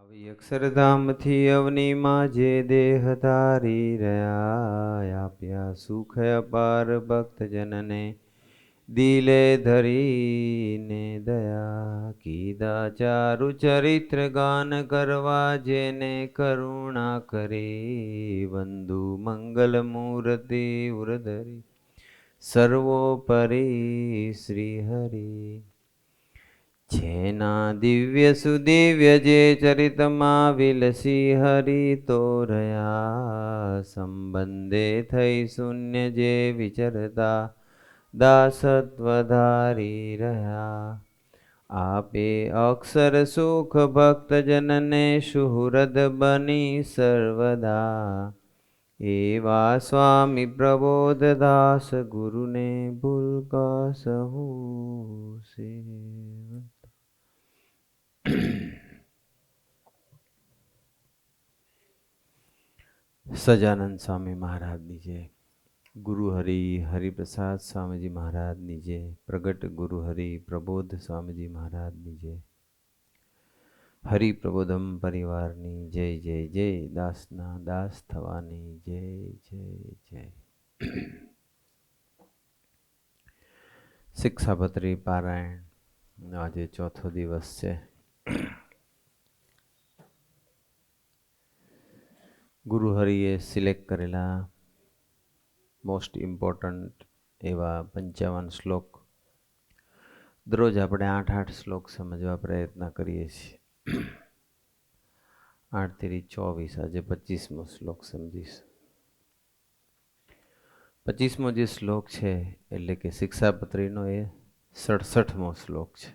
આવી અક્ષરધામથી અવનીમાં જે દેહ ધારી રહ્યા, આપ્યા સુખ અપાર ભક્તજનને, દિલે ધરીને દયા. કીધા ચારુ ચરિત્ર ગાન કરવા, જેને કરુણા કરી, બંધુ મંગલ મૂર્તિ ઉરધરી, સર્વોપરી શ્રી હરિ. જેના દિવ્ય સુદિવ્ય જે ચરિતમાં વિલસી હરિ તો રહ્યા, સંબંધે થઈ શૂન્ય જે વિચરતા, દાસત્વ ધારી રહ્યા. આપે અક્ષર સુખ ભક્તજનને, સુહૃદ બની સર્વદા. એવા સ્વામી પ્રબોધદાસ, ગુરુને ભૂલકા સહુ સેવતા. સજાનંદ સ્વામી મહારાજની જય. ગુરુ હરિ હરિપ્રસાદ સ્વામીજી મહારાજની જય. પ્રગટ ગુરુ હરિ પ્રબોધ સ્વામીજી મહારાજની જય. હરિ પ્રબોધમ પરિવારની જય જય જય. દાસના દાસ થવાની જય જય જય. શિક્ષાપત્રી પારાયણ આજે ચોથો દિવસ છે. ગુરુ હરિએ સિલેક્ટ કરેલા મોસ્ટ ઇમ્પોર્ટન્ટ એવા 55 શ્લોક. દરરોજ આપણે 8 શ્લોક સમજવા પ્રયત્ન કરીએ છીએ. 8 તેરી 24, આજે 25મો શ્લોક સમજીશ. 25મો જે શ્લોક છે એટલે કે શિક્ષાપત્રીનો એ 67મો શ્લોક છે.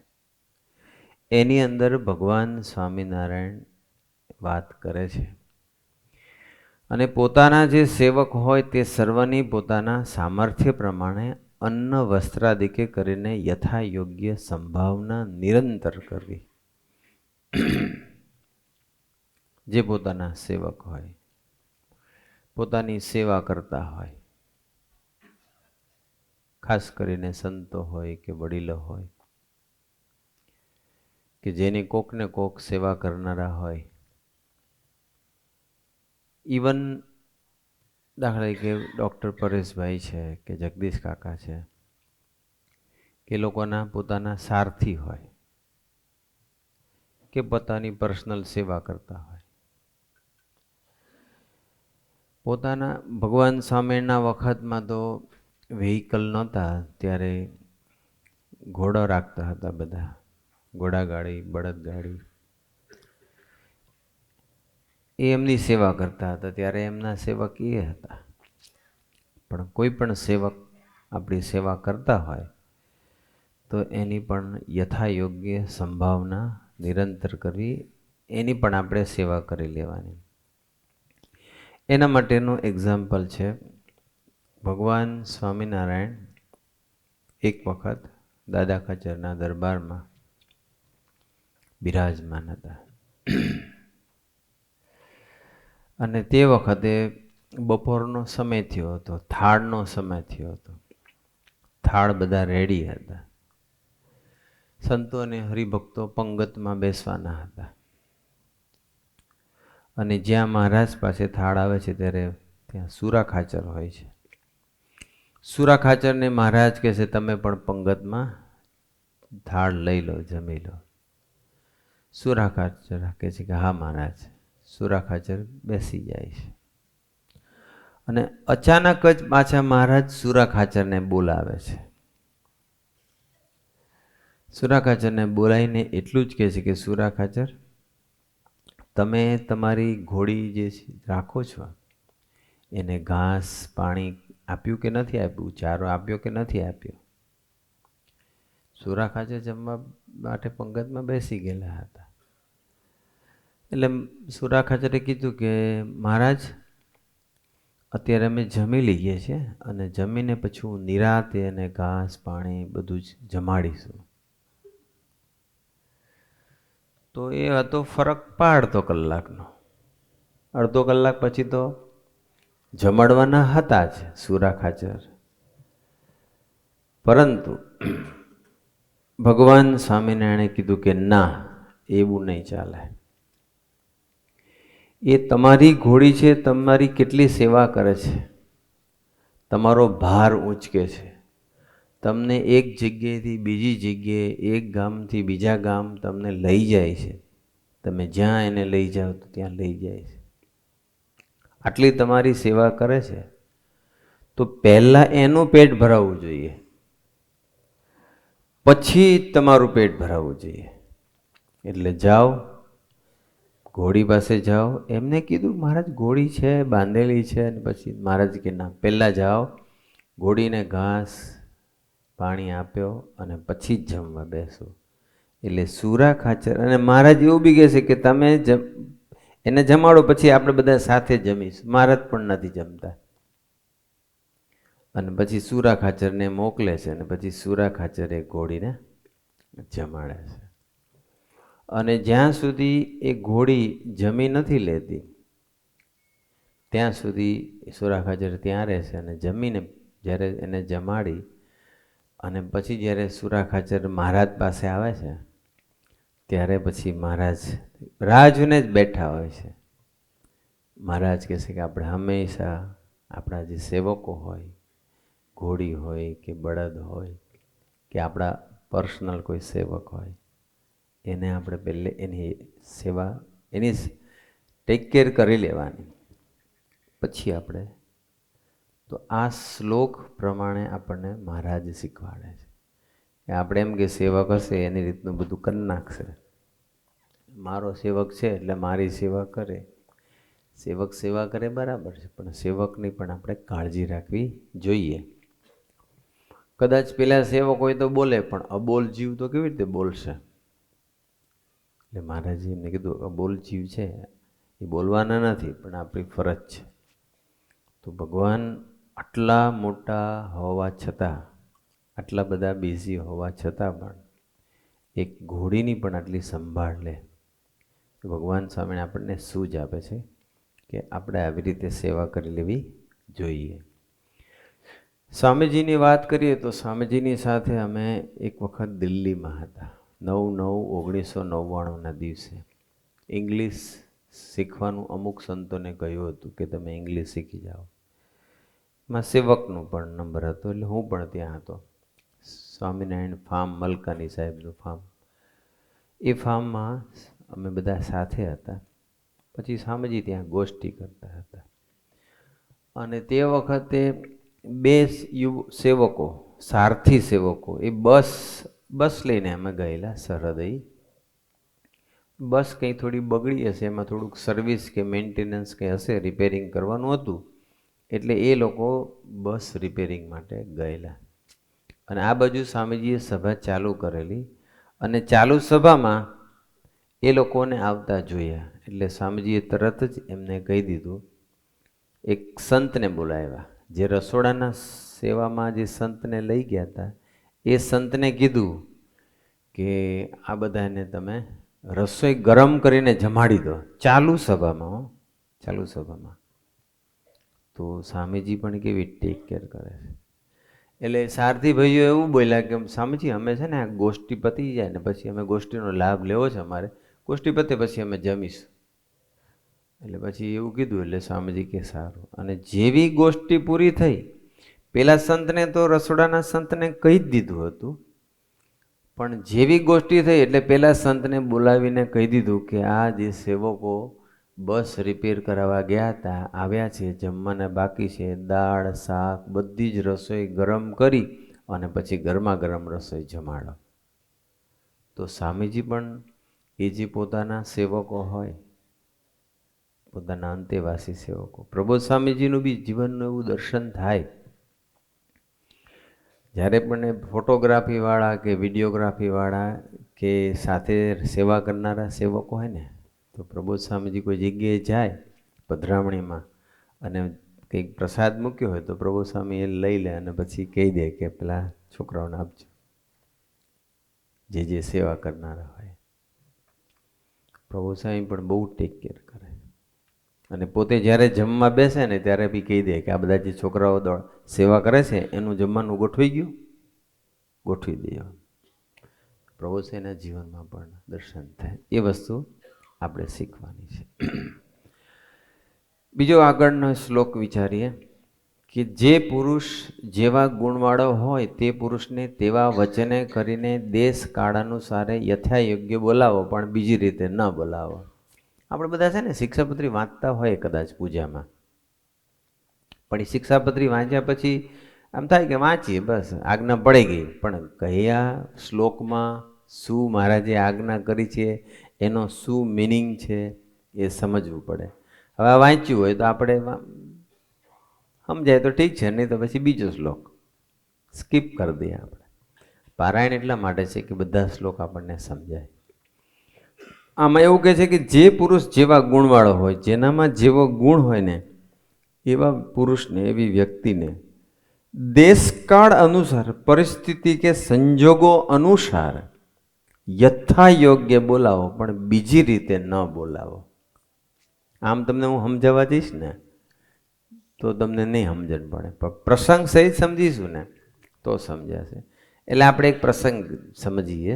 એની અંદર ભગવાન સ્વામિનારાયણ વાત કરે છે અને પોતાના જે સેવક હોય તે સર્વની પોતાના સામર્થ્ય પ્રમાણે અન્ન વસ્ત્રાદિકે કરીને યથા યોગ્ય સંભાવના નિરંતર કરવી. જે પોતાના સેવક હોય, પોતાની સેવા કરતા હોય, ખાસ કરીને સંતો હોય કે વડીલો હોય કે જેની કોકને કોક સેવા કરનારા હોય, ઇવન દાખલા તરીકે ડૉક્ટર પરેશભાઈ છે કે જગદીશ કાકા છે, કે લોકોના પોતાના સારથી હોય કે પોતાની પર્સનલ સેવા કરતા હોય. પોતાના ભગવાન સ્વામિના વખતમાં તો વ્હીકલ નહોતા, ત્યારે ઘોડો રાખતા હતા બધા, ઘોડાગાડી, બળદગાડી. એ એમની સેવા કરતા હતા, ત્યારે એમના સેવક એ હતા. પણ કોઈ પણ સેવક આપણી સેવા કરતા હોય તો એની પણ યથા યોગ્ય સંભાવના નિરંતર કરવી, એની પણ આપણે સેવા કરી લેવાની. એના માટેનું એક્ઝામ્પલ છે ભગવાન સ્વામિનારાયણ એક વખત દાદા ખાચરના દરબારમાં બિરાજમાન હતા અને તે વખતે બપોરનો સમય થયો હતો, થાળનો સમય થયો હતો. થાળ બધા રેડી હતા. સંતો અને હરિભક્તો પંગતમાં બેસવાના હતા અને જ્યાં મહારાજ પાસે થાળ આવે છે ત્યારે ત્યાં સુરા ખાચર હોય છે. સુરા ખાચરને મહારાજ કહે છે, તમે પણ પંગતમાં થાળ લઈ લો, જમી લો. સુરા ખાચર કહે છે કે હા મહારાજ. સુરા ખાચર બેસી જાય છે અને અચાનક જ પાછા મહારાજ સુરા ખાચરને બોલાવે છે. સુરા ખાચરને બોલાવીને એટલું જ કહે છે કે સુરા ખાચર, તમે તમારી ઘોડી જે રાખો છો એને ઘાસ પાણી આપ્યું કે નથી આપ્યું, ચારો આપ્યો કે નથી આપ્યો? સુરા ખાચર જમવા માટે પંગતમાં બેસી ગયેલા હતા. એટલે સુરા ખાચરે કીધું કે મહારાજ, અત્યારે અમે જમી લઈએ છીએ અને જમીને પછી હું નિરાતે અને ઘાસ પાણી બધું જ જમાડીશું. તો એ હતો ફરક અડધો કલાકનો. અડધો કલાક પછી તો જમાડવાના હતા જ સુરા ખાચર, પરંતુ ભગવાન સ્વામિનારાયણે કીધું કે ના, એવું નહીં ચાલે. એ તમારી ઘોડી છે, તમારી કેટલી સેવા કરે છે, તમારો ભાર ઊંચકે છે, તમને એક જગ્યાએથી બીજી જગ્યાએ, એક ગામથી બીજા ગામ તમને લઈ જાય છે. તમે જ્યાં એને લઈ જાઓ તો ત્યાં લઈ જાય છે. આટલી તમારી સેવા કરે છે, તો પહેલાં એનું પેટ ભરાવવું જોઈએ, પછી તમારું પેટ ભરાવવું જોઈએ. એટલે જાઓ, ઘોડી પાસે જાઓ. એમને કીધું મહારાજ ઘોડી છે, બાંધેલી છે. અને પછી મહારાજ કે ના, પહેલાં જાઓ, ઘોડીને ઘાસ પાણી આપ્યો અને પછી જ જમવા બેસો. એટલે સુરા ખાચર અને મહારાજ એવું બી કહે છે કે તમે એને જમાડો, પછી આપણે બધા સાથે જમીશું. મહારાજ પણ નથી જમતા. અને પછી સુરા ખાચરને મોકલે છે, અને પછી સુરા ખાચર એ ઘોડીને જમાડે છે. અને જ્યાં સુધી એ ઘોડી જમી નથી લેતી ત્યાં સુધી સુરા ખાચર ત્યાં રહે છે. અને જમીને જ્યારે એને જમાડી અને પછી જ્યારે સુરા ખાચર મહારાજ પાસે આવે છે, ત્યારે પછી મહારાજ રાહ જોઈને જ બેઠા હોય છે. મહારાજ કહે છે કે આપણે હંમેશા આપણા જે સેવકો હોય, ઘોડી હોય કે બળદ હોય કે આપણા પર્સનલ કોઈ સેવક હોય, એને આપણે પહેલે એની સેવા, એની ટેક કેર કરી લેવાની, પછી આપણે. તો આ શ્લોક પ્રમાણે આપણને મહારાજ શીખવાડે છે કે આપણે એમ કે સેવક હશે એની રીતનું બધું કરી નાખશે. મારો સેવક છે એટલે મારી સેવા કરે. સેવક સેવા કરે બરાબર છે, પણ સેવકની પણ આપણે કાળજી રાખવી જોઈએ. કદાચ પેલા સેવક હોય તો બોલે, પણ અબોલ જીવ તો કેવી રીતે બોલશે? એટલે મહારાજે એમને કીધું અબોલ જીવ છે એ બોલવાના નથી, પણ આપણી ફરજ છે. તો ભગવાન આટલા મોટા હોવા છતાં, આટલા બધા બિઝી હોવા છતાં પણ એક ઘોડીની પણ આટલી સંભાળ લે. ભગવાન સ્વામી આપણને સૂઝ આપે છે કે આપણે આવી રીતે સેવા કરી લેવી જોઈએ. સ્વામીજીની વાત કરીએ તો સ્વામીજીની સાથે અમે એક વખત દિલ્હીમાં હતા, 9/9/1999ના દિવસે. ઇંગ્લિશ શીખવાનું અમુક સંતોને કહ્યું હતું કે તમે ઇંગ્લિશ શીખી જાઓ. માં સેવકનું પણ નંબર હતો, એટલે હું પણ ત્યાં હતો. સ્વામિનારાયણ ફાર્મ, મલકાની સાહેબનું ફાર્મ. એ ફાર્મમાં અમે બધા સાથે હતા. પછી સ્વામીજી ત્યાં ગોષ્ઠી કરતા હતા. અને તે વખતે બે સેવકો, સારથી સેવકો, એ બસ લઈને અમે ગયેલા સરહદઈ. બસ કંઈ થોડી બગડી હશે, એમાં થોડુંક સર્વિસ કે મેન્ટેનન્સ કંઈ હશે, રિપેરિંગ કરવાનું હતું. એટલે એ લોકો બસ રિપેરિંગ માટે ગયેલા. અને આ બાજુ સ્વામીજીએ સભા ચાલુ કરેલી, અને ચાલુ સભામાં એ લોકોને આવતા જોયા. એટલે સ્વામીજીએ તરત જ એમને કહી દીધું, એક સંતને બોલાવ્યા. જે રસોડાના સેવામાં જે સંતને લઈ ગયા હતા, એ સંતને કીધું કે આ બધાને તમે રસોઈ ગરમ કરીને જમાડી દો. ચાલુ સભામાં, ચાલુ સભામાં. તો સ્વામીજી પણ કેવી ટેક કેર કરે છે. એટલે સારથી ભાઈઓ એવું બોલ્યા કે સ્વામીજી અમે છે ને આ ગોષ્ઠી પતી જાય ને પછી અમે ગોષ્ઠીનો લાભ લેવો છે અમારે, ગોષ્ઠી પતે પછી અમે જમીશું. એટલે પછી એવું કીધું. એટલે સ્વામીજી કે સારું. અને જેવી ગોષ્ઠી પૂરી થઈ, પેલા સંતને તો રસોડાના સંતને કહી જ દીધું હતું, પણ જેવી ગોષ્ઠી થઈ એટલે પેલા સંતને બોલાવીને કહી દીધું કે આ જે સેવકો બસ રિપેર કરાવવા ગયા હતા, આવ્યા છે, જમવાના બાકી છે, દાળ શાક બધી જ રસોઈ ગરમ કરી અને પછી ગરમા ગરમ રસોઈ જમાડો. તો સ્વામીજી પણ એ જે પોતાના સેવકો હોય, પોતાના અંતેવાસી સેવકો, પ્રબોધ સ્વામીજીનું બી જીવનનું એવું દર્શન થાય. જ્યારે પણ ફોટોગ્રાફીવાળા કે વિડીયોગ્રાફીવાળા કે સાથે સેવા કરનારા સેવકો હોય ને, તો પ્રબોધ સ્વામીજી કોઈ જગ્યાએ જાય પધરામણીમાં અને કંઈક પ્રસાદ મૂક્યો હોય તો પ્રભુ સ્વામી એ લઈ લે અને પછી કહી દે કે પેલા છોકરાઓને આપજો, જે સેવા કરનારા હોય. પ્રભુ સ્વામી પણ બહુ ટેક કેર કરે. અને પોતે જ્યારે જમવા બેસે ને ત્યારે બી કહી દે કે આ બધા જે છોકરાઓ સેવા કરે છે એનું જમવાનું ગોઠવાઈ ગયું, ગોઠવી દે. પ્રભુ સ્વામીના જીવનમાં પણ દર્શન થાય. એ વસ્તુ આપણે શીખવાની છે. બીજો આગળનો શ્લોક વિચારીએ કે જે પુરુષ જેવા ગુણવાળો હોય તે પુરુષને તેવા વચને કરીને દેશ કાળ અનુસારે યથાયોગ્ય બોલાવો, પણ બીજી રીતે ન બોલાવો. આપણે બધા છે ને શિક્ષાપત્રી વાંચતા હોય કદાચ પૂજામાં, પણ એ શિક્ષાપત્રી વાંચ્યા પછી આમ થાય કે વાંચીએ બસ, આજ્ઞા પડી ગઈ, પણ કયા શ્લોકમાં શું મહારાજે આજ્ઞા કરી છે, એનો શું મિનિંગ છે એ સમજવું પડે. હવે આ વાંચ્યું હોય તો આપણે સમજાય તો ઠીક છે, નહીં તો પછી બીજો શ્લોક સ્કીપ કરી દઈએ આપણે. પારાયણ એટલા માટે છે કે બધા શ્લોક આપણને સમજાય. આમાં એવું કહે છે કે જે પુરુષ જેવા ગુણવાળો હોય, જેનામાં જેવો ગુણ હોય ને એવા પુરુષને, એવી વ્યક્તિને દેશકાળ અનુસાર, પરિસ્થિતિ કે સંજોગો અનુસાર યથાયોગ્ય બોલાવો, પણ બીજી રીતે ન બોલાવો. આમ તમને હું સમજાવવા જઈશ ને તો તમને નહીં સમજણ પડે, પણ પ્રસંગ સહિત સમજીશું ને તો સમજાશે. એટલે આપણે એક પ્રસંગ સમજીએ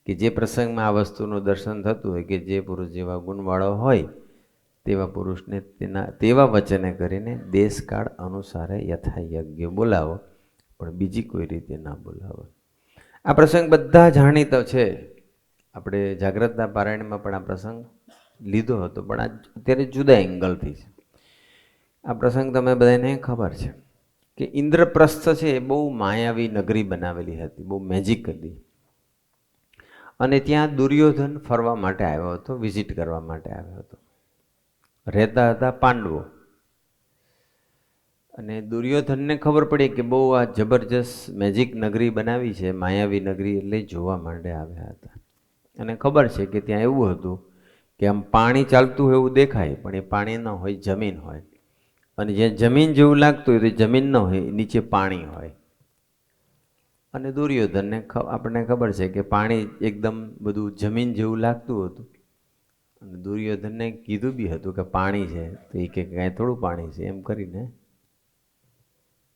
કે જે પ્રસંગમાં આ વસ્તુનું દર્શન થતું હોય કે જે પુરુષ જેવા ગુણવાળો હોય તેવા પુરુષને તેવા વચને કરીને દેશકાળ અનુસારે યથાયોગ્ય બોલાવો, પણ બીજી કોઈ રીતે ના બોલાવો. આ પ્રસંગ બધા જાણીતો છે. આપણે જાગ્રતના પારાયણમાં પણ આ પ્રસંગ લીધો હતો, પણ આ અત્યારે જુદા એંગલથી છે. આ પ્રસંગ તમે બધાને ખબર છે કે ઇન્દ્રપ્રસ્થ છે એ બહુ માયાવી નગરી બનાવેલી હતી, બહુ મેજિક હતી. અને ત્યાં દુર્યોધન ફરવા માટે આવ્યો હતો, વિઝિટ કરવા માટે આવ્યો હતો. રહેતા હતા પાંડવો. અને દુર્યોધનને ખબર પડી કે બહુ આ જબરજસ્ત મેજિક નગરી બનાવી છે, માયાવી નગરી, એટલે જોવા માટે આવ્યા હતા. અને ખબર છે કે ત્યાં એવું હતું કે આમ પાણી ચાલતું હોય એવું દેખાય, પણ એ પાણી ન હોય, જમીન હોય. અને જ્યાં જમીન જેવું લાગતું હોય તો જમીન ન હોય, નીચે પાણી હોય. અને દુર્યોધનને આપણને ખબર છે કે પાણી એકદમ બધું જમીન જેવું લાગતું હતું. અને દુર્યોધનને કીધું બી હતું કે પાણી છે, તો એ કે કાંઈ થોડું પાણી છે, એમ કરીને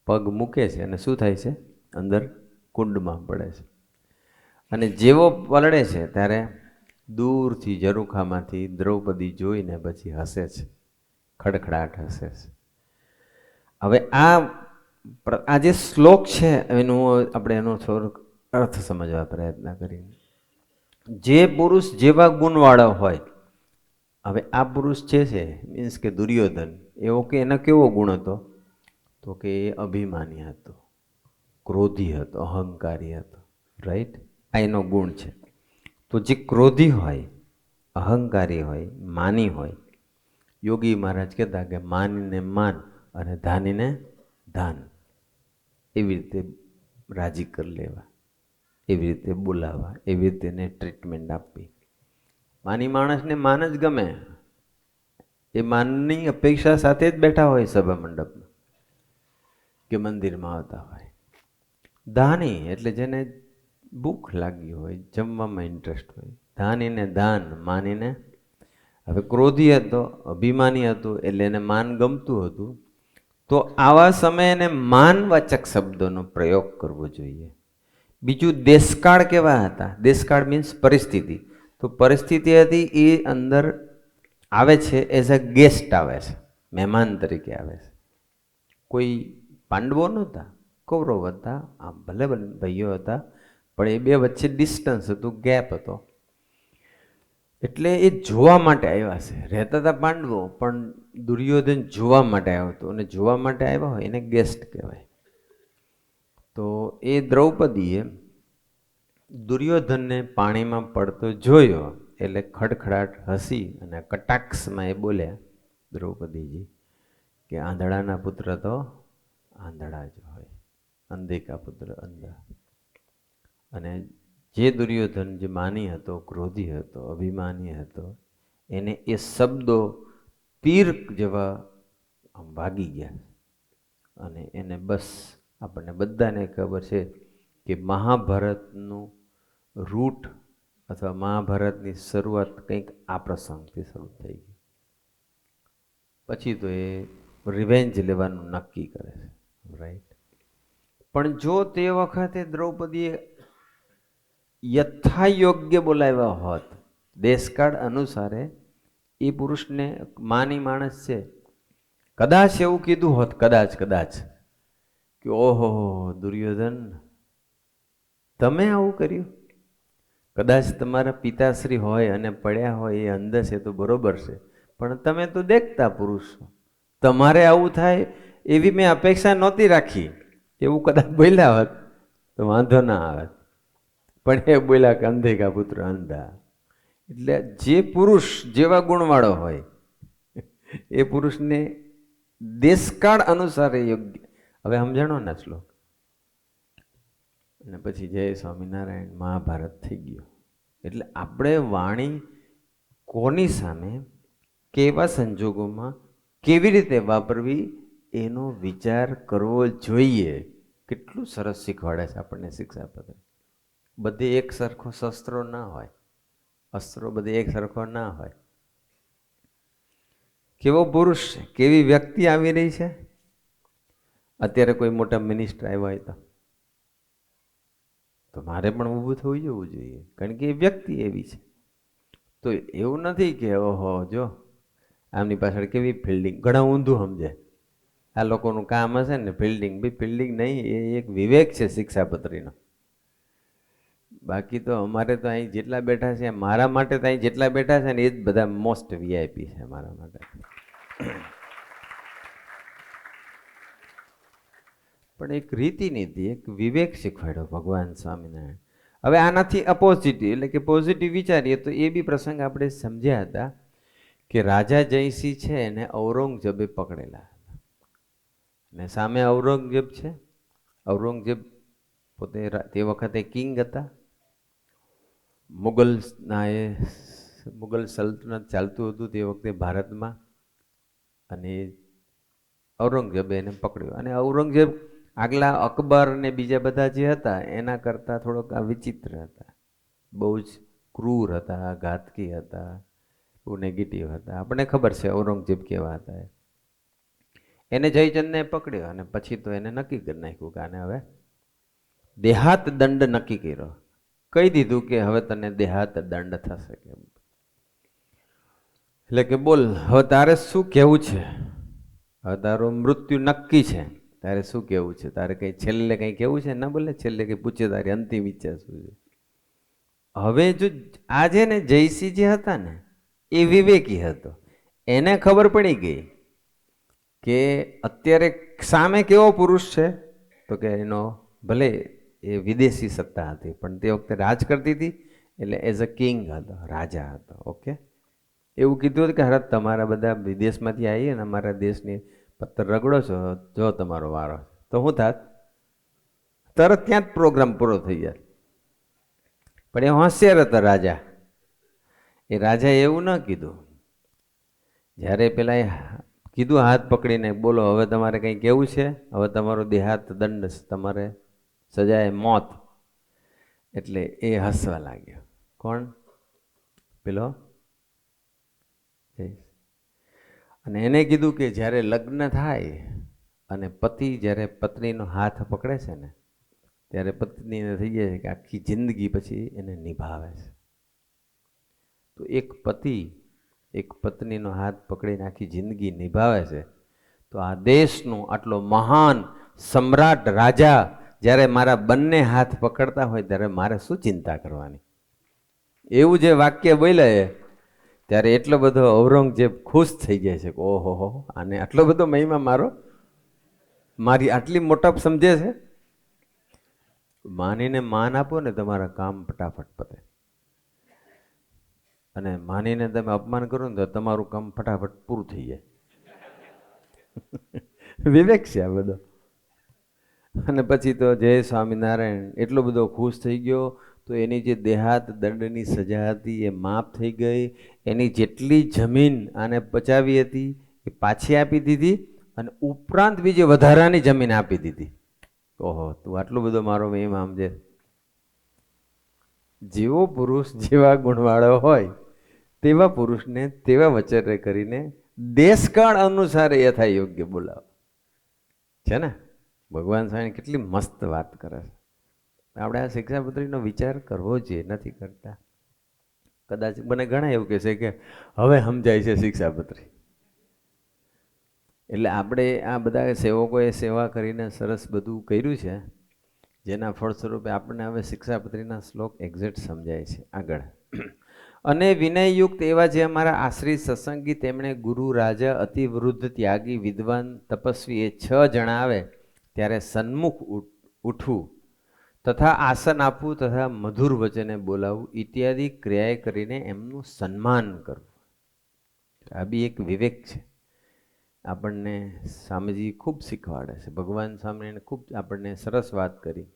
પગ મૂકે છે અને શું થાય છે, અંદર કુંડમાં પડે છે. અને જેવો પલળે છે ત્યારે દૂરથી ઝરૂખામાંથી દ્રૌપદી જોઈને પછી હસે છે, ખડખડાટ હસે છે. હવે આ જે શ્લોક છે એનું આપણે એનો થોડોક અર્થ સમજવા પ્રયત્ન કરીએ. જે પુરુષ જેવા ગુણવાળો હોય, હવે આ પુરુષ છે મીન્સ કે દુર્યોધન, એવો કે એનો કેવો ગુણ હતો, તો કે એ અભિમાની હતો, ક્રોધી હતો, અહંકારી હતો. રાઈટ, આ એનો ગુણ છે. તો જે ક્રોધી હોય, અહંકારી હોય, માની હોય, યોગી મહારાજ કહેતા કે માનીને માન અને ધાનીને ધાન, એવી રીતે રાજી કરી લેવા, એવી રીતે બોલાવા, એવી રીતે એને ટ્રીટમેન્ટ આપવી. માની માણસને માન જ ગમે, એ માનની અપેક્ષા સાથે જ બેઠા હોય સભા મંડપમાં કે મંદિરમાં આવતા હોય. દાની એટલે જેને ભૂખ લાગી હોય, જમવામાં ઇન્ટરેસ્ટ હોય, ધાનીને દાન, માનીને. હવે ક્રોધી હતો, અભિમાની હતું, એટલે એને માન ગમતું હતું. તો આવા સમયે એને માનવાચક શબ્દોનો પ્રયોગ કરવો જોઈએ. બીજું, દેશકાળ કેવા હતા? દેશકાળ મીન્સ પરિસ્થિતિ. તો પરિસ્થિતિ હતી એ અંદર આવે છે એઝ અ ગેસ્ટ આવે છે, મહેમાન તરીકે આવે છે. કોઈ પાંડવો નહોતા, કૌરવ હતા, આમ ભલે ભાઈઓ હતા, પણ એ બે વચ્ચે ડિસ્ટન્સ હતું, ગેપ હતો. એટલે એ જોવા માટે આવ્યા છે. રહેતા હતા પાંડવો, પણ દુર્યોધન જોવા માટે આવ્યો હતો, અને જોવા માટે આવ્યા હોય એને ગેસ્ટ કહેવાય. તો એ દ્રૌપદીએ દુર્યોધનને પાણીમાં પડતો જોયો એટલે ખડખડાટ હસી અને કટાક્ષમાં એ બોલ્યા દ્રૌપદીજી કે આંધળાના પુત્ર તો આંધળા જ હોય, અંધે કા પુત્ર અંધા. અને જે દુર્યોધન જે માની હતો, ક્રોધી હતો, અભિમાની હતો, એને એ શબ્દો તીર જેવા ભાગી ગયા. અને એને બસ, આપણને બધાને ખબર છે કે મહાભારતનું રૂટ અથવા મહાભારતની શરૂઆત કંઈક આ પ્રસંગથી શરૂ થઈ ગઈ. પછી તો એ રિવેન્જ લેવાનું નક્કી કરે છે. રાઈટ. પણ જો તે વખતે દ્રૌપદીએ યથાયોગ્ય બોલાવ્યા હોત, દેશકાળ અનુસારે, એ પુરુષને માની માણસ છે કદાચ એવું કીધું હોત, કદાચ કદાચ કે ઓહો દુર્યોધન તમે આવું કર્યું, કદાચ તમારા પિતાશ્રી હોય અને પડ્યા હોય એ અંદર છે તો બરોબર છે, પણ તમે તો દેખતા પુરુષ છો, તમારે આવું થાય એવી મેં અપેક્ષા નહોતી રાખી, એવું કદાચ બોલ્યા હોત તો વાંધો ના આવે. પણ એ બોલ્યા કે અંધે કા પુત્ર અંધા. એટલે જે પુરુષ જેવા ગુણવાળો હોય એ પુરુષને દેશકાળ અનુસાર યોગ્ય. હવે સમજાણો ને શ્લોક. અને પછી જય સ્વામિનારાયણ મહાભારત થઈ ગયો. એટલે આપણે વાણી કોની સામે કેવા સંજોગોમાં કેવી રીતે વાપરવી એનો વિચાર કરવો જોઈએ. કેટલું સરસ શીખવાડે છે આપણને શિક્ષાપત્ર. બધે એક સરખો શસ્ત્રો ના હોય, અસ્ત્રો બધે એક સરખો ના હોય. કેવો પુરુષ છે, કેવી વ્યક્તિ આવી રહી છે. અત્યારે કોઈ મોટા મિનિસ્ટર આવ્યા હોય તો મારે પણ ઊભું થવું જવું જોઈએ, કારણ કે એ વ્યક્તિ એવી છે. તો એવું નથી કે ઓહો જો આમની પાછળ કેવી ફિલ્ડિંગ, ઘણા ઊંધું સમજે આ લોકોનું કામ હશે ને ફિલ્ડિંગ. બી ફિલ્ડિંગ નહીં, એ એક વિવેક છે શિક્ષાપત્રીનો. બાકી તો અમારે તો અહીં જેટલા બેઠા છે, મારા માટે તો અહીં જેટલા બેઠા છે ને એ જ બધા મોસ્ટ વીઆઈપી છે મારા માટે. પણ એક રીતિ નીતિ, એક વિવેક શીખવાડ્યો ભગવાન સ્વામિનારાયણ. હવે આનાથી અપોઝિટિવ એટલે કે પોઝિટિવ વિચારીએ તો એ બી પ્રસંગ આપણે સમજ્યા હતા કે રાજા જયસિંહ છે એને ઔરંગઝેબે પકડેલા ને સામે ઔરંગઝેબ છે. ઔરંગઝેબ પોતે તે વખતે કિંગ હતા. મુગલ સલ્તનત ચાલતું હતું તે વખતે ભારતમાં. અને ઔરંગઝેબે એને પકડ્યો. અને ઔરંગઝેબ આગલા અકબર ને બીજા બધા જે હતા એના કરતાં થોડોક આ વિચિત્ર હતા, બહુ જ ક્રૂર હતા, ઘાતકી હતા, બહુ નેગેટિવ હતા. આપણને ખબર છે ઔરંગઝેબ કેવા હતા. એને જયચંદને પકડ્યો અને પછી તો એને નક્કી કરી નાખ્યું કે આને હવે દેહાત દંડ નક્કી કર્યો. કહી દીધું કે હવે તને દેહાત દંડ થશે. એટલે કે બોલ હવે તારે શું કહેવું છે, હવે તારું મૃત્યુ નક્કી છે, તારે શું કહેવું છે, તારે કંઈ છેલ્લે કંઈ કહેવું છે? ના બોલે છેલ્લે કંઈ પૂછે તારી અંતિમ ઈચ્છા શું છે. હવે જો આજે ને જયસિંહ જે હતા ને એ વિવેકી હતો. એને ખબર પડી ગઈ કે અત્યારે સામે કેવો પુરુષ છે, તો કે એનો ભલે એ વિદેશી સત્તા હતી પણ તે વખતે રાજ કરતી હતી, એટલે એઝ અ કિંગ હતો, રાજા હતો. ઓકે, એવું કીધું હતું કે હરે તમારા બધા વિદેશમાંથી આવીએ ને અમારા દેશની પથ્થર રગડો છો, જો તમારો વારો તો શું થાત, તરત ત્યાં જ પ્રોગ્રામ પૂરો થઈ જાય. પણ એ હોશિયાર હતો રાજા. એ રાજાએ એવું ન કીધું. જ્યારે પેલા કીધું હાથ પકડીને બોલો હવે તમારે કંઈ કહેવું છે, હવે તમારો દેહાત દંડ, તમારે સજાએ મોત. એટલે એ હસવા લાગ્યો. કોણ? પેલો. અને એને કીધું કે જ્યારે લગ્ન થાય અને પતિ જ્યારે પત્નીનો હાથ પકડે છે ને ત્યારે પત્નીને થઈ જાય છે કે આખી જિંદગી પછી એને નિભાવે છે. તો એક પતિ એક પત્નીનો હાથ પકડીને આખી જિંદગી નિભાવે છે, તો આ દેશનો આટલો મહાન સમ્રાટ રાજા જ્યારે મારા બંને હાથ પકડતા હોય ત્યારે મારે શું ચિંતા કરવાની. એવું જે વાક્ય બોલ્યા ત્યારે એટલો બધો ઔરંગઝેબ ખુશ થઈ જાય છે કે ઓહો હો, આને આટલો બધો મહિમા મારો, મારી આટલી મોટપ સમજે છે. માનીને માન આપો ને તમારા કામ ફટાફટ પતે, અને માનીને તમે અપમાન કરો ને તો તમારું કામ ફટાફટ પૂરું થઈ જાય. વિવેક છે આ બધો. અને પછી તો જય સ્વામિનારાયણ એટલો બધો ખુશ થઈ ગયો. તો એની જે દેહાત દંડની સજા હતી એ માફ થઈ ગઈ. એની જેટલી જમીન આને પચાવી હતી એ પાછી આપી દીધી, અને ઉપરાંત બીજી વધારાની જમીન આપી દીધી. ઓહો, તું આટલો બધો મારો એમ સમજે. જેવો પુરુષ જેવા ગુણવાળો હોય તેવા પુરુષને તેવા વચન કરીને દેશકાળ અનુસાર યથા યોગ્ય બોલાવો છે ને. ભગવાન સ્વામી કેટલી મસ્ત વાત કરે છે. આપણે આ શિક્ષાપત્રીનો વિચાર કરવો જોઈએ, નથી કરતા. કદાચ મને ઘણા એવું કહેશે કે હવે સમજાય છે શિક્ષાપત્રી. એટલે આપણે આ બધા સેવકોએ સેવા કરીને સરસ બધું કર્યું છે, જેના ફળસ્વરૂપે આપણને હવે શિક્ષાપત્રીના શ્લોક એક્ઝેક્ટ સમજાય છે આગળ. અને વિનયયુક્ત એવા જે અમારા આશ્રિત સત્સંગી, તેમણે ગુરુ, રાજા, અતિવૃદ્ધ, ત્યાગી, વિદ્વાન, તપસ્વી એ 6 જણા આવે ત્યારે સન્મુખ ઉઠવું તથા આસન આપવું તથા મધુર વચને બોલાવવું ઇત્યાદિ ક્રિયાએ કરીને એમનું સન્માન કરવું. આ બી એક વિવેક છે. આપણને સ્વામીજી ખૂબ શીખવાડે છે. ભગવાન સ્વામિનારાયણે ખૂબ આપણને સરસ વાત કરી.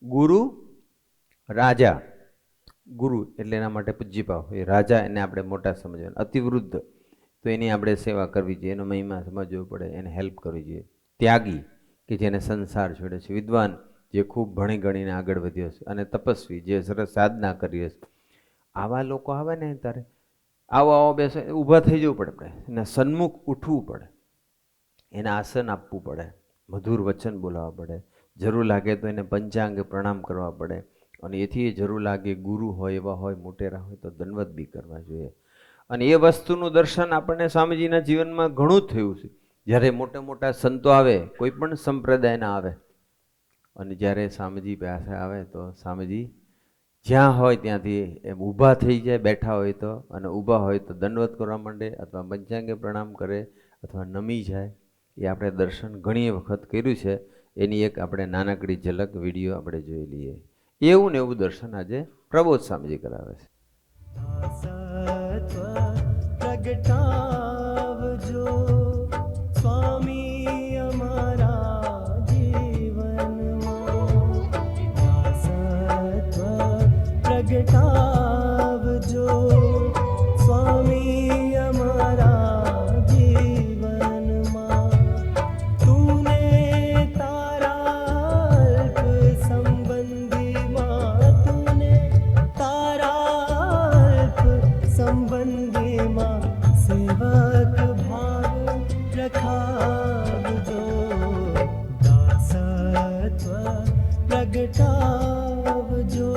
ગુરુ, રાજા, ગુરુ એટલે એના માટે પૂજ્યભાવ, એ રાજા એને આપણે મોટા સમજવાના. અતિવૃદ્ધ તો એની આપણે સેવા કરવી જોઈએ, એનો મહિમા સમજવો પડે, એને હેલ્પ કરવી જોઈએ. ત્યાગી કે જેને સંસાર છોડે છે. વિદ્વાન જે ખૂબ ભણી ગણીને આગળ વધ્યો છે. અને તપસ્વી જે સરસ સાધના કરી છે. આવા લોકો આવે ને ત્યારે આવો આવો બેસે, ઊભા થઈ જવું પડે, આપણે એના સન્મુખ ઉઠવું પડે, એને આસન આપવું પડે, મધુર વચન બોલાવવા પડે, જરૂર લાગે તો એને પંચાંગે પ્રણામ કરવા પડે, અને એથી જરૂર લાગે ગુરુ હોય એવા હોય, મોટેરા હોય તો દંડવત બી કરવા જોઈએ. અને એ વસ્તુનું દર્શન આપણને સ્વામીજીના જીવનમાં ઘણું જ થયું છે. જ્યારે મોટા મોટા સંતો આવે, કોઈ પણ સંપ્રદાયના આવે, અને જ્યારે સ્વામીજી પાસે આવે તો સ્વામીજી જ્યાં હોય ત્યાંથી એમ ઊભા થઈ જાય, બેઠા હોય તો, અને ઊભા હોય તો દંડવત કરવા માંડે, અથવા પંચાંગે પ્રણામ કરે, અથવા નમી જાય. એ આપણે દર્શન ઘણી વખત કર્યું છે. એની એક આપણે નાનકડી ઝલક વિડીયો આપણે જોઈ લઈએ. એવું ને એવું દર્શન આજે પ્રબોધ સ્વામીજી કરાવે છે. પ્રગટાવજો સ્વામી અમારા જીવનમાં, પ્રગટાવજો સ્વામી અમારા જીવનમાં. તુને તારા અલ્પ સંબંધીમાં, તુને તારા અલ્પ સંબંધીમાં સેવક ભાવ રખાવજો. દાસત્વ પ્રગટાવજો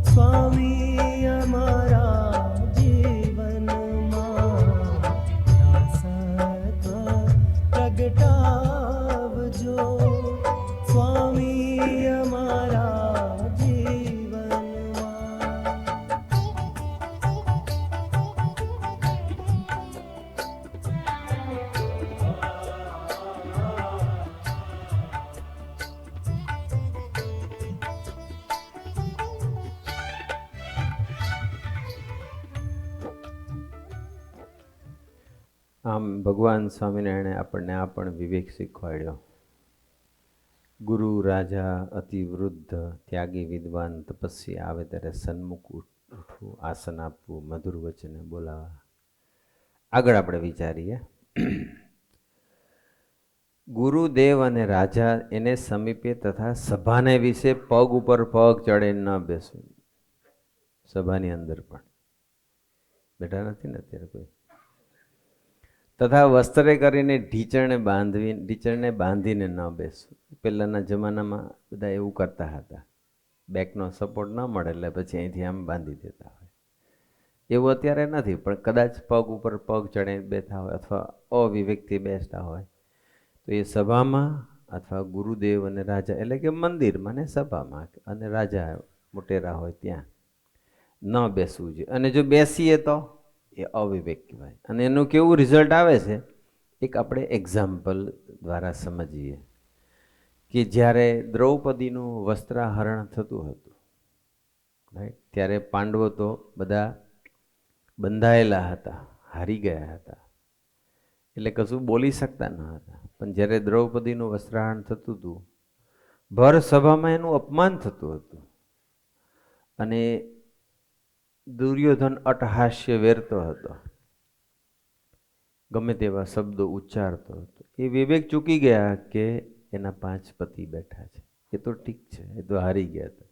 સ્વામી અમારા જીવનમાં. દાસત્વ પ્રગટાવજો સ્વામી અમારા જીવનમાં. આમ ભગવાન સ્વામિનારાયણે આપણને આ પણ વિવેક શીખવાડ્યો. ગુરુ, રાજા, અતિવૃદ્ધ, ત્યાગી, વિદ્વાન, તપસ્વી આવે ત્યારે સન્મુખ ઉઠવું, આસન આપવું, મધુર વચને બોલાવા. આગળ આપણે વિચારીએ. ગુરુદેવ અને રાજા એને સમીપે તથા સભાને વિશે પગ ઉપર પગ ચડે ન બેસવું. સભાની અંદર પણ બેઠા નથી ને અત્યારે કોઈ. તથા વસ્ત્રે કરીને ઢીચણને બાંધીને ન બેસવું. પહેલાંના જમાનામાં બધા એવું કરતા હતા. બેકનો સપોર્ટ ન મળે એટલે પછી અહીંથી આમ બાંધી દેતા હોય. એવું અત્યારે નથી, પણ કદાચ પગ ઉપર પગ ચડે બેઠા હોય અથવા અવિવેકથી બેસતા હોય તો એ સભામાં અથવા ગુરુદેવ અને રાજા એટલે કે મંદિરમાં ને સભામાં અને રાજા મોટેરા હોય ત્યાં ન બેસવું જોઈએ. અને જો બેસીએ તો એ અવિવેક કહેવાય. અને એનું કેવું રિઝલ્ટ આવે છે એક આપણે એક્ઝામ્પલ દ્વારા સમજીએ કે જ્યારે દ્રૌપદીનું વસ્ત્રાહરણ થતું હતું, રાઈટ, ત્યારે પાંડવો તો બધા બંધાયેલા હતા, હારી ગયા હતા, એટલે કશું બોલી શકતા ન હતા. પણ જ્યારે દ્રૌપદીનું વસ્ત્રાહરણ થતું હતું, ભર સભામાં એનું અપમાન થતું હતું, અને દુર્યોધન અટહાસ્ય વેરતો હતો, ગમે તેવા શબ્દો ઉચ્ચારતો હતો. એ વિવેક ચૂકી ગયા કે એના 5 પતિ બેઠા છે, એ તો ઠીક છે, એ તો હારી ગયા હતા.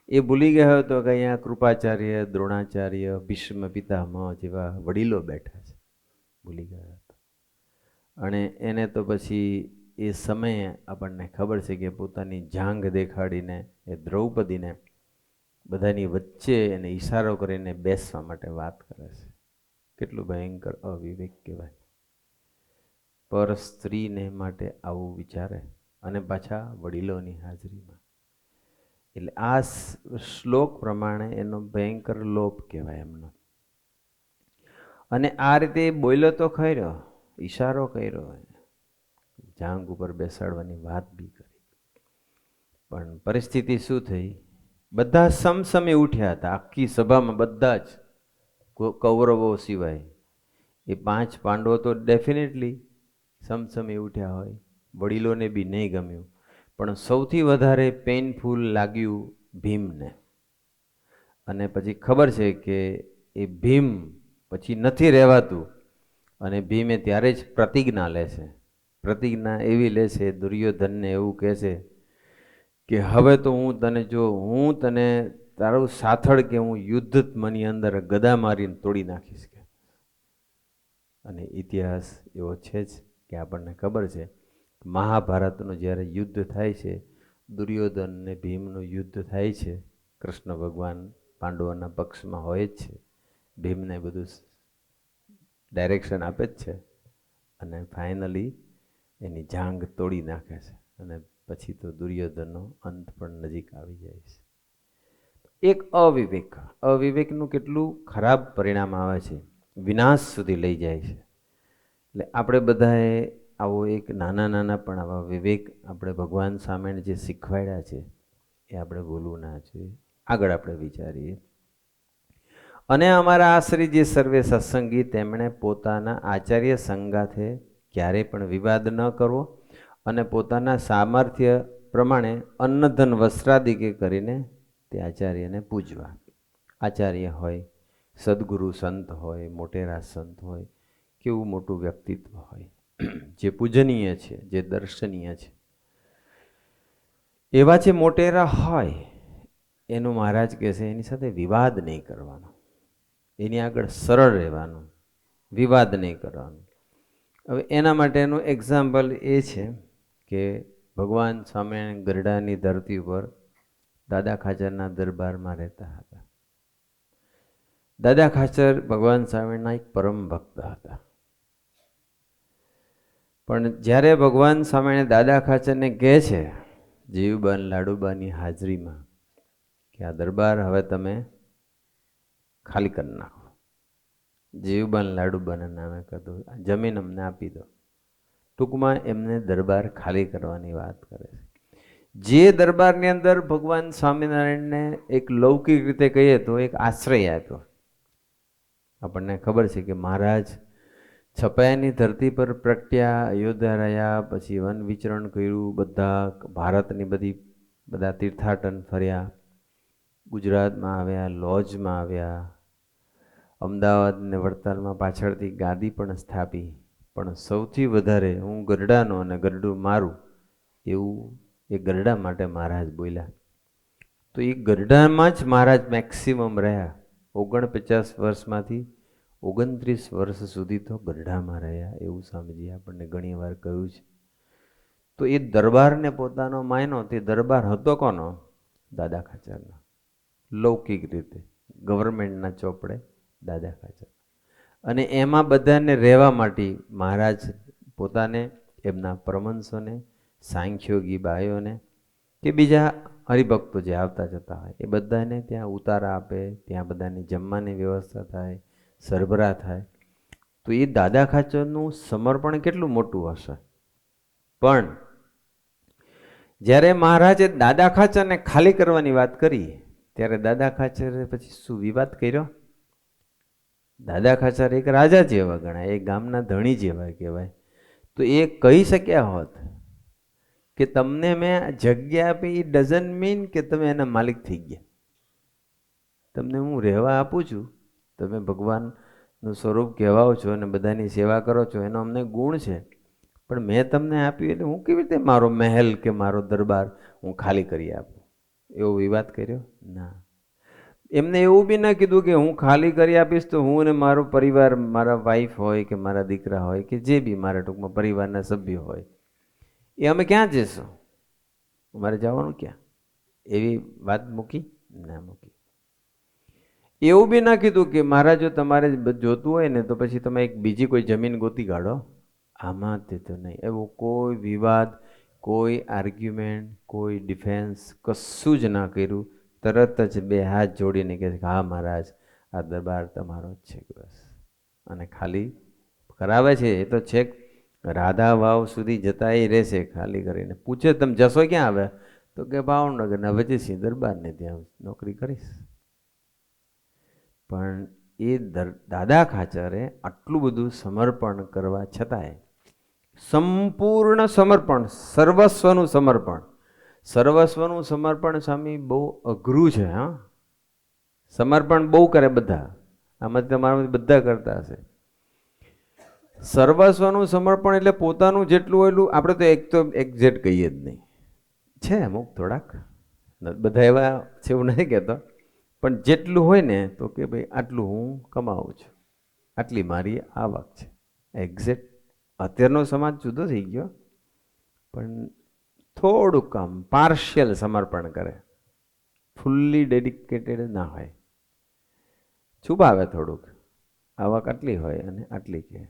એ ભૂલી ગયા હતો કે અહીંયા કૃપાચાર્ય, દ્રોણાચાર્ય, ભીષ્મ પિતામહ જેવા વડીલો બેઠા છે, ભૂલી ગયા હતા. અને એને તો પછી એ સમયે આપણને ખબર છે કે પોતાની જાંઘ દેખાડીને એ દ્રૌપદીને બધાની વચ્ચે એને ઈશારો કરીને બેસવા માટે વાત કરે છે. કેટલું ભયંકર અવિવેક કહેવાય. પર સ્ત્રીને માટે આવું વિચારે, અને પાછા વડીલોની હાજરીમાં. એટલે આ શ્લોક પ્રમાણે એનો ભયંકર લોપ કહેવાય એમનો. અને આ રીતે બોલ્યો તો ખરો, ઈશારો કર્યો, જાંગ ઉપર બેસાડવાની વાત બી કરી, પણ પરિસ્થિતિ શું થઈ? બધા સમસમે ઉઠ્યા હતા આખી સભામાં, બધા જ કૌરવો સિવાય. એ 5 પાંડવો તો ડેફિનેટલી સમસમે ઉઠ્યા હોય, વડીલોને બી નહીં ગમ્યું. પણ સૌથી વધારે પેઇનફુલ લાગ્યું ભીમને. અને પછી ખબર છે કે એ ભીમ પછી નથી રહેવાતું, અને ભીમે ત્યારે જ પ્રતિજ્ઞા લે છે. પ્રતિજ્ઞા એવી લે છે, દુર્યોધનને એવું કહે છે કે હવે તો હું તને તારું સાથળ કે હું યુદ્ધ મની અંદર ગદા મારીને તોડી નાખીશ કે. અને ઇતિહાસ એવો છે જ કે આપણને ખબર છે, મહાભારતનું જ્યારે યુદ્ધ થાય છે, દુર્યોધન ને ભીમનું યુદ્ધ થાય છે, કૃષ્ણ ભગવાન પાંડવોના પક્ષમાં હોય જ છે, ભીમને બધું ડાયરેક્શન આપે જ છે, અને ફાઇનલી એની જાંગ તોડી નાખે છે. અને પછી તો દુર્યોધનનો અંત પણ નજીક આવી જાય છે. એક અવિવેકનું કેટલું ખરાબ પરિણામ આવે છે, વિનાશ સુધી લઈ જાય છે. એટલે આપણે બધાએ આવો એક નાના પણ આવા વિવેક આપણે ભગવાન સામે જે શીખવાડ્યા છે એ આપણે ભૂલવું ના જોઈએ. આગળ આપણે વિચારીએ. અને અમારા આશ્રી જે સર્વે સત્સંગી, તેમણે પોતાના આચાર્ય સંગાથે ક્યારે પણ વિવાદ ન કરવો, અને પોતાના સામર્થ્ય પ્રમાણે અન્નધન વસ્ત્રાદિકે કરીને તે આચાર્યને પૂજવા. આચાર્ય હોય, સદગુરુ સંત હોય, મોટેરા સંત હોય, કેવું મોટું વ્યક્તિત્વ હોય, જે પૂજનીય છે, જે દર્શનીય છે, એવા જે મોટેરા હોય, એનું મહારાજ કહે છે એની સાથે વિવાદ નહીં કરવાનો, એની આગળ સરળ રહેવાનું, વિવાદ નહીં કરવાનું. હવે એના માટેનું એક્ઝામ્પલ એ છે કે ભગવાન સ્વામિનારાયણ ગરડાની ધરતી ઉપર દાદા ખાચરના દરબારમાં રહેતા હતા. દાદા ખાચર ભગવાન સ્વામિનારાયણના એક પરમ ભક્ત હતા. પણ જ્યારે ભગવાન સ્વામિનારાયણ દાદા ખાચરને કહે છે જીવબાન લાડુબાની હાજરીમાં કે આ દરબાર હવે તમે ખાલી કરી નાખો, જીવબાન લાડુબાના નામે કીધું, જમીન અમને આપી દો. ટૂંકમાં એમને દરબાર ખાલી કરવાની વાત કરે છે. જે દરબારની અંદર ભગવાન સ્વામિનારાયણને એક લૌકિક રીતે કહીએ તો એક આશ્રય આપ્યો. આપણને ખબર છે કે મહારાજ છપાયાની ધરતી પર પ્રગટ્યા, અયોધ્યા રહ્યા, પછી વન વિચરણ કર્યું, બધા ભારતની બધા તીર્થાટન ફર્યા, ગુજરાતમાં આવ્યા, લોજમાં આવ્યા, અમદાવાદ ને વડતાલમાં પાછળથી ગાદી પણ સ્થાપી. પણ સૌથી વધારે હું ગરડાનો અને ગરડું મારું એવું એ ગરડા માટે મહારાજ બોલ્યા. તો એ ગરડામાં જ મહારાજ મેક્સિમમ રહ્યા. 49 વર્ષમાંથી 29 વર્ષ સુધી તો ગરડામાં રહ્યા, એવું સ્વામીજી આપણને ઘણી વાર કહ્યું છે. તો એ દરબારને પોતાનો માયનો, તે દરબાર હતો કોનો? દાદા ખાચરનો. લૌકિક રીતે ગવર્મેન્ટના ચોપડે દાદા ખાચર. અને એમાં બધાને રહેવા માટે મહારાજ પોતાને, એમના પરમહંસોને, સાંખ્યોગી બાયોને કે બીજા હરિભક્તો જે આવતા જતા હોય એ બધાને ત્યાં ઉતારા આપે, ત્યાં બધાની જમવાની વ્યવસ્થા થાય, સરભરા થાય. તો એ દાદા ખાચરનું સમર્પણ કેટલું મોટું હશે. પણ જ્યારે મહારાજે દાદા ખાચરને ખાલી કરવાની વાત કરી ત્યારે દાદા ખાચરે પછી શું વિવાદ કર્યો? દાદા ખાચર એક રાજા જેવા ગણાય, એક ગામના ધણી જેવા કહેવાય. તો એ કહી શક્યા હોત કે તમને મેં જગ્યા આપી, એ ડઝન્ટ મીન કે તમે એના માલિક થઈ ગયા. તમને હું રહેવા આપું છું, તમે ભગવાનનું સ્વરૂપ કહેવાઓ છો અને બધાની સેવા કરો છો, એનો અમને ગુણ છે. પણ મેં તમને આપ્યું એટલે હું કેવી રીતે મારો મહેલ કે મારો દરબાર હું ખાલી કરી આપું? એવો વિવાદ કર્યો ના. એમને એવું બી ના કીધું કે હું ખાલી કરી આપીશ તો હું અને મારો પરિવાર, મારા વાઈફ હોય કે મારા દીકરા હોય કે જે બી મારા ટૂંકમાં પરિવારના સભ્યો હોય, એ અમે ક્યાં જઈશું, અમારે જવાનું ક્યાં? એવી વાત મૂકી ના મૂકી. એવું બી ના કીધું કે મહારાજ જો તમારે જોતું હોય ને તો પછી તમે એક બીજી કોઈ જમીન ગોતી કાઢો, આમાં તે તો નહીં. એવો કોઈ વિવાદ, કોઈ આર્ગ્યુમેન્ટ, કોઈ ડિફેન્સ કશું જ ના કર્યું. તરત જ બે હાથ જોડીને કહે છે કે હા મહારાજ, આ દરબાર તમારો જ છે બસ. અને ખાલી કરાવે છે એ તો છેક રાધા વાવ સુધી જતા એ રહેશે ખાલી કરીને. પૂછે તમે જશો ક્યાં આવે? તો કે ભાવનગરના વજયસિંહ દરબારને ત્યાં નોકરી કરીશ. પણ એ દાદા ખાચરે આટલું બધું સમર્પણ કરવા છતાંય સંપૂર્ણ સમર્પણ, સર્વસ્વનું સમર્પણ. સર્વસ્વનું સમર્પણ સ્વામી બહુ અઘરું છે. હા, સમર્પણ બહુ કરે બધા, આમાં તમારા બધા કરતા હશે. સર્વસ્વનું સમર્પણ એટલે પોતાનું જેટલું હોય એટલું. આપણે તો એક્ઝેક્ટ કહીએ જ નહીં, છે અમુક થોડાક, બધા એવા છે એવું નથી કહેતો, પણ જેટલું હોય ને તો કે ભાઈ આટલું હું કમાવું છું, આટલી મારી આવક છે. એક્ઝેક્ટ અત્યારનો સમાજ જુદો થઈ ગયો, પણ થોડુંક આમ પાર્શિયલ સમર્પણ કરે, ફૂલ્લી ડેડિકેટેડ ના હોય, છુપાવે થોડુંક. આવક આટલી હોય અને આટલી કે.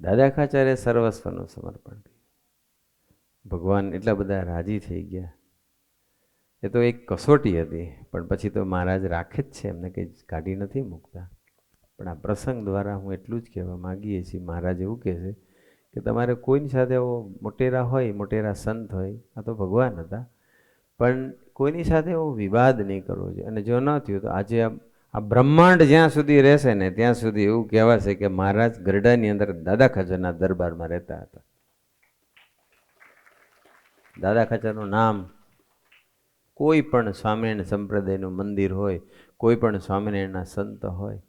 દાદા ખાચરે સર્વસ્વનું સમર્પણ કર્યું. ભગવાન એટલા બધા રાજી થઈ ગયા. એ તો એક કસોટી હતી, પણ પછી તો મહારાજ રાખે જ છે, એમને કંઈ કાઢી નથી મૂકતા. પણ આ પ્રસંગ દ્વારા હું એટલું જ કહેવા માગીએ છીએ, મહારાજ એવું કહે છે કે તમારે કોઈની સાથે એવો મોટેરા હોય, મોટેરા સંત હોય, આ તો ભગવાન હતા, પણ કોઈની સાથે એવો વિવાદ નહીં કરવો જોઈએ. અને જો ન થયું તો આજે આ બ્રહ્માંડ જ્યાં સુધી રહેશે ને ત્યાં સુધી એવું કહેવાશે કે મહારાજ ગરડાની અંદર દાદા ખાચરના દરબારમાં રહેતા હતા. દાદા ખાચરનું નામ કોઈ પણ સ્વામિનારાયણ સંપ્રદાયનું મંદિર હોય, કોઈ પણ સ્વામિનારાયણના સંત હોય,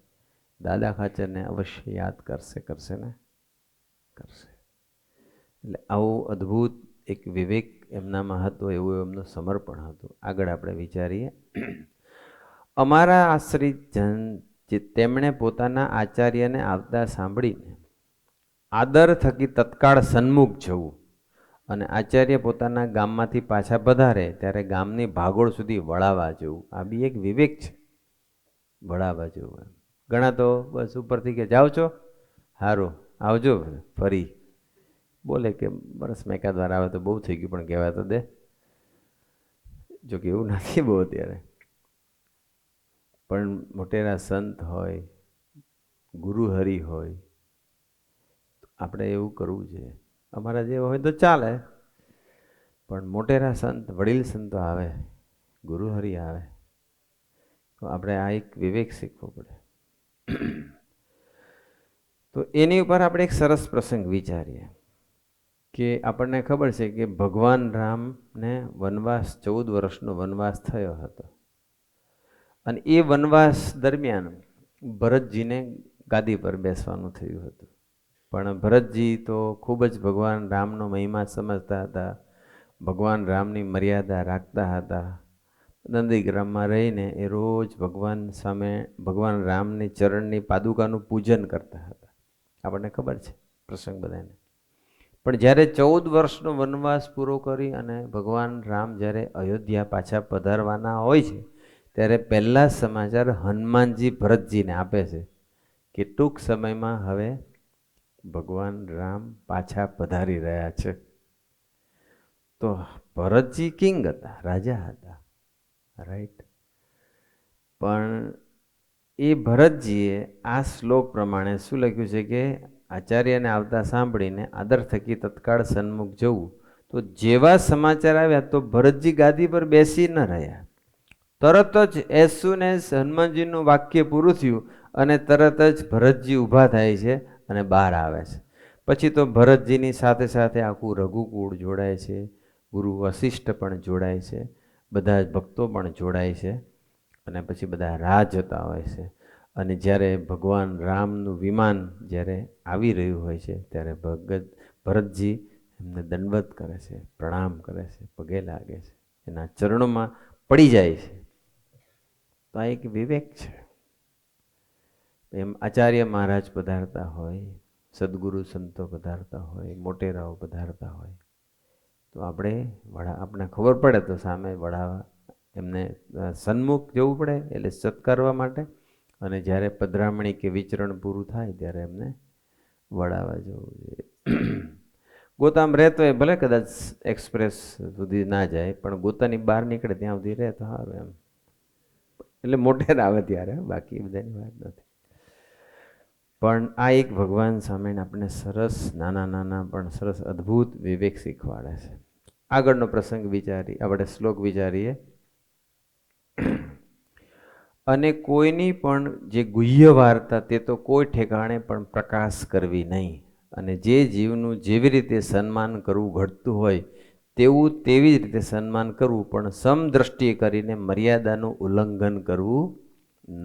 દાદા ખાચરને અવશ્ય યાદ કરશે ને કરશે. એટલે આવું અદ્ભુત એક વિવેક એમનામાં હતો, એવું એમનું સમર્પણ હતું. આગળ આપણે વિચારીએ. અમારા આશ્રિત જન તેમણે પોતાના આચાર્યને આવતા સાંભળીને આદર થકી તત્કાળ સન્મુખ જવું, અને આચાર્ય પોતાના ગામમાંથી પાછા પધારે ત્યારે ગામની ભાગોળ સુધી વળાવવા જવું. આ બી એક વિવેક છે, વળાવવા જવું. ઘણા તો બસ ઉપરથી કે જાઓ છો, સારું આવજો, ફરી બોલે કે બરસ મેં એકાદ વાર આવે તો બહુ થઈ ગયું, પણ કહેવા તો દે. જો કે એવું નથી બહુ અત્યારે. પણ મોટેરા સંત હોય, ગુરુહરિ હોય, આપણે એવું કરવું જોઈએ. અમારા જેવા હોય તો ચાલે, પણ મોટેરા સંત, વડીલ સંતો આવે, ગુરુહરિ આવે, તો આપણે આ એક વિવેક શીખવો પડે. તો એની ઉપર આપણે એક સરસ પ્રસંગ વિચારીએ કે આપણને ખબર છે કે ભગવાન રામને વનવાસ, 14 વર્ષનો વનવાસ થયો હતો, અને એ વનવાસ દરમિયાન ભરતજીને ગાદી પર બેસવાનું થયું હતું. પણ ભરતજી તો ખૂબ જ ભગવાન રામનો મહિમા સમજતા હતા, ભગવાન રામની મર્યાદા રાખતા હતા. નંદીગ્રામમાં રહીને એ રોજ ભગવાન સામે, ભગવાન રામની ચરણની પાદુકાનું પૂજન કરતા હતા. આપણને ખબર છે પ્રસંગ બધાને. પણ જ્યારે 14 વર્ષનો વનવાસ પૂરો કરી અને ભગવાન રામ જ્યારે અયોધ્યા પાછા પધારવાના હોય છે, ત્યારે પહેલા સમાચાર હનુમાનજી ભરતજીને આપે છે કે ટૂંક સમયમાં હવે ભગવાન રામ પાછા પધારી રહ્યા છે. તો ભરતજી કિંગ હતા, રાજા હતા, રાઈટ. પણ એ ભરતજીએ આ શ્લોક પ્રમાણે શું લખ્યું છે કે આચાર્યને આવતા સાંભળીને આદર થકી તત્કાળ સન્મુખ જવું. તો જેવા સમાચાર આવ્યા તો ભરતજી ગાદી પર બેસી ન રહ્યા. તરત જ એઝ સૂન એઝ હનુમાનજીનું વાક્ય પૂરું થયું અને તરત જ ભરતજી ઊભા થાય છે અને બહાર આવે છે. પછી તો ભરતજીની સાથે સાથે આખું રઘુકુળ જોડાય છે, ગુરુ વશિષ્ઠ પણ જોડાય છે, બધા જ ભક્તો પણ જોડાય છે, અને પછી બધા રાહ જોતા હોય છે. અને જ્યારે ભગવાન રામનું વિમાન જ્યારે આવી રહ્યું હોય છે ત્યારે ભરતજી એમને દંડવત કરે છે, પ્રણામ કરે છે, પગે લાગે છે, એના ચરણોમાં પડી જાય છે. તો આ એક વિવેક છે. એમ આચાર્ય મહારાજ પધારતા હોય, સદગુરુ સંતો પધારતા હોય, મોટેરાઓ પધારતા હોય, તો આપણે ખબર પડે તો સામે વળાવવા, એમને સન્મુખ જવું પડે, એટલે સત્કારવા માટે. અને જ્યારે પધરામણી કે વિચરણ પૂરું થાય ત્યારે એમને વળાવા જવું જોઈએ. ગોતામાં રહેતો હોય ભલે કદાચ એક્સપ્રેસ સુધી ના જાય, પણ ગોતાની બહાર નીકળે ત્યાં સુધી રહે તો સારું એમ. એટલે મોટેર આવે ત્યારે, બાકી બધાની વાત નથી. પણ આ એક ભગવાન સામે આપણને સરસ નાના નાના પણ સરસ અદ્ભુત વિવેક શીખવાડે છે. આગળનો પ્રસંગ વિચારી, આપણે શ્લોક વિચારીએ. અને કોઈની પણ જે ગુહ્ય વાર્તા તે તો કોઈ ઠેકાણે પણ પ્રકાશ કરવી નહીં, અને જે જીવનું જેવી રીતે સન્માન કરવું ઘટતું હોય તેવું તેવી જ રીતે સન્માન કરવું, પણ સમદ્રષ્ટિએ કરીને મર્યાદાનું ઉલ્લંઘન કરવું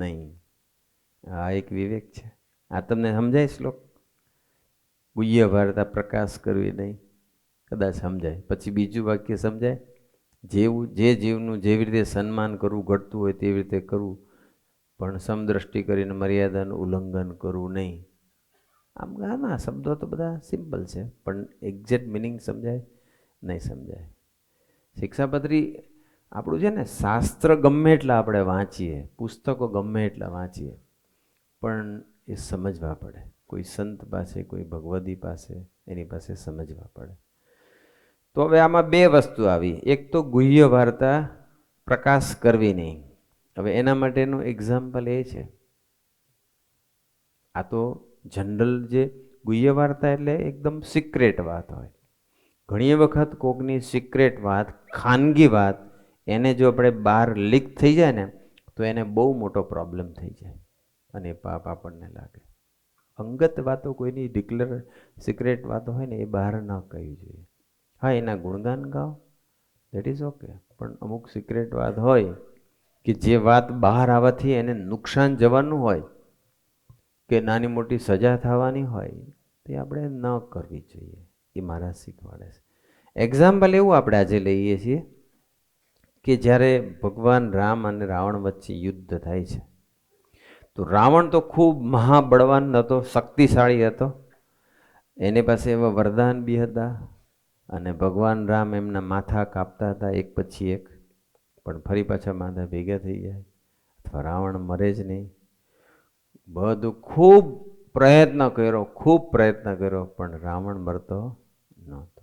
નહીં. આ એક વિવેક છે. આ તમને સમજાય શ્લોક? ગુહ્ય વાર્તા પ્રકાશ કરવી નહીં, કદાચ સમજાય. પછી બીજું વાક્ય સમજાય, જે જીવનું જેવી રીતે સન્માન કરવું ઘટતું હોય તેવી રીતે કરવું, પણ સમદ્રષ્ટિ કરીને મર્યાદાનું ઉલ્લંઘન કરવું નહીં. આમ ના શબ્દો તો બધા સિમ્પલ છે, પણ એક્ઝેક્ટ મિનિંગ સમજાય નહીં સમજાય. શિક્ષાપત્રી આપણું છે ને, શાસ્ત્ર ગમે એટલા આપણે વાંચીએ, પુસ્તકો ગમે એટલા વાંચીએ, પણ એ સમજવા પડે. કોઈ સંત પાસે, કોઈ ભગવદી પાસે, એની પાસે સમજવા પડે. તો હવે આમાં બે વસ્તુ આવી. એક તો ગુહ્ય વાર્તા પ્રકાશ કરવી નહીં. હવે એના માટેનું એક્ઝામ્પલ એ છે, આ તો જનરલ જે ગુહ્ય વાર્તા એટલે એકદમ સિક્રેટ વાત હોય. ઘણી વખત કોકની સિક્રેટ વાત, ખાનગી વાત, એને જો આપણે બહાર લીક થઈ જાય ને તો એને બહુ મોટો પ્રોબ્લેમ થઈ જાય અને પાપ આપણને લાગે. અંગત વાતો કોઈની ડિક્લેર સિક્રેટ વાતો હોય ને એ બહાર ન કહેવી જોઈએ. હા, એના ગુણગાન ગાઓ, દેટ ઇઝ ઓકે, પણ અમુક સિક્રેટ વાત હોય કે જે વાત બહાર આવવાથી એને નુકસાન જવાનું હોય કે નાની મોટી સજા થવાની હોય, તે આપણે ન કરવી જોઈએ. એ મારા શીખવાડે છે. એક્ઝામ્પલ એવું આપણે આજે લઈએ છીએ કે જ્યારે ભગવાન રામ અને રાવણ વચ્ચે યુદ્ધ થાય છે, તો રાવણ તો ખૂબ મહાબળવાન હતો, શક્તિશાળી હતો, એની પાસે એવા વરદાન બી હતા, અને ભગવાન રામ એમના માથા કાપતા હતા એક પછી એક, પણ ફરી પાછા માથા ભેગા થઈ જાય, અથવા રાવણ મરે જ નહીં. બધું ખૂબ પ્રયત્ન કર્યો, પણ રાવણ મરતો નહોતો.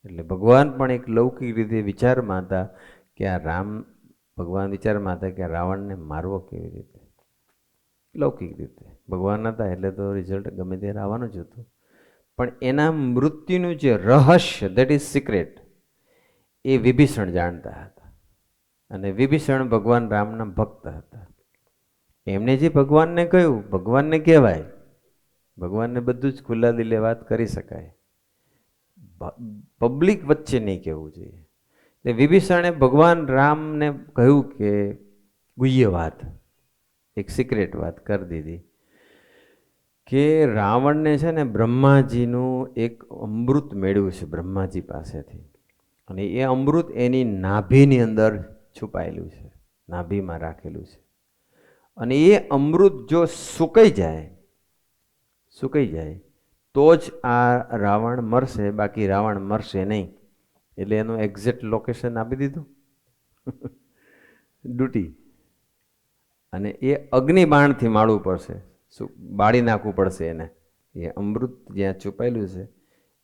એટલે ભગવાન પણ એક લૌકિક રીતે વિચારમાં હતા કે ભગવાન વિચારમાં હતા કે આ રાવણને મારવો કેવી રીતે. લૌકિક રીતે ભગવાન હતા એટલે તો રિઝલ્ટ ગમે તે આવવાનું જ હતું, પણ એના મૃત્યુનું જે રહસ્ય, દેટ ઇઝ સિક્રેટ, એ વિભીષણ જાણતા હતા. અને વિભીષણ ભગવાન રામના ભક્ત હતા. એમને જે ભગવાનને કહ્યું, ભગવાનને કહેવાય, ભગવાનને બધું જ ખુલ્લા દિલે વાત કરી શકાય, પબ્લિક વચ્ચે નહીં કહેવું જોઈએ. એટલે વિભીષણે ભગવાન રામને કહ્યું કે ગુહ્ય વાત, એક સિક્રેટ વાત કરી દીધી કે રાવણને છે ને બ્રહ્માજીનું એક અમૃત મેળવ્યું છે બ્રહ્માજી પાસેથી, અને એ અમૃત એની નાભીની અંદર છુપાયેલું છે, નાભીમાં રાખેલું છે. અને એ અમૃત જો સુકાઈ જાય તો જ આ રાવણ મરશે, બાકી રાવણ મરશે નહીં. એટલે એનું એક્ઝેક્ટ લોકેશન આપી દીધું ડ્યુટી. અને એ અગ્નિબાણથી માળવું પડશે, બાળી નાખવું પડશે એને. એ અમૃત જ્યાં છુપાયેલું છે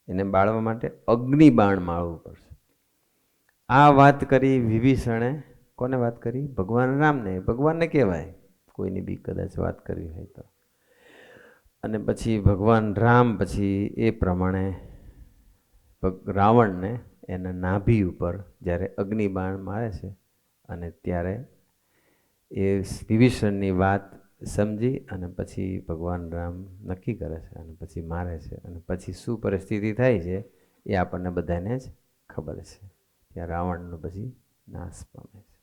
એને બાળવા માટે અગ્નિબાણ માળવું પડશે. આ વાત કરી વિભીષણે. કોને વાત કરી? ભગવાન રામને. ભગવાનને કહેવાય, કોઈની બી કદાચ વાત કરવી હોય તો. અને પછી ભગવાન રામ પછી એ પ્રમાણે રાવણને એના નાભી ઉપર જ્યારે અગ્નિબાણ મારે છે, અને ત્યારે એ વિભીષણની વાત સમજી અને પછી ભગવાન રામ નક્કી કરે છે અને પછી મારે છે. અને પછી શું પરિસ્થિતિ થાય છે એ આપણને બધાને જ ખબર છે. ત્યાં રાવણનો પછી નાશ પામે છે.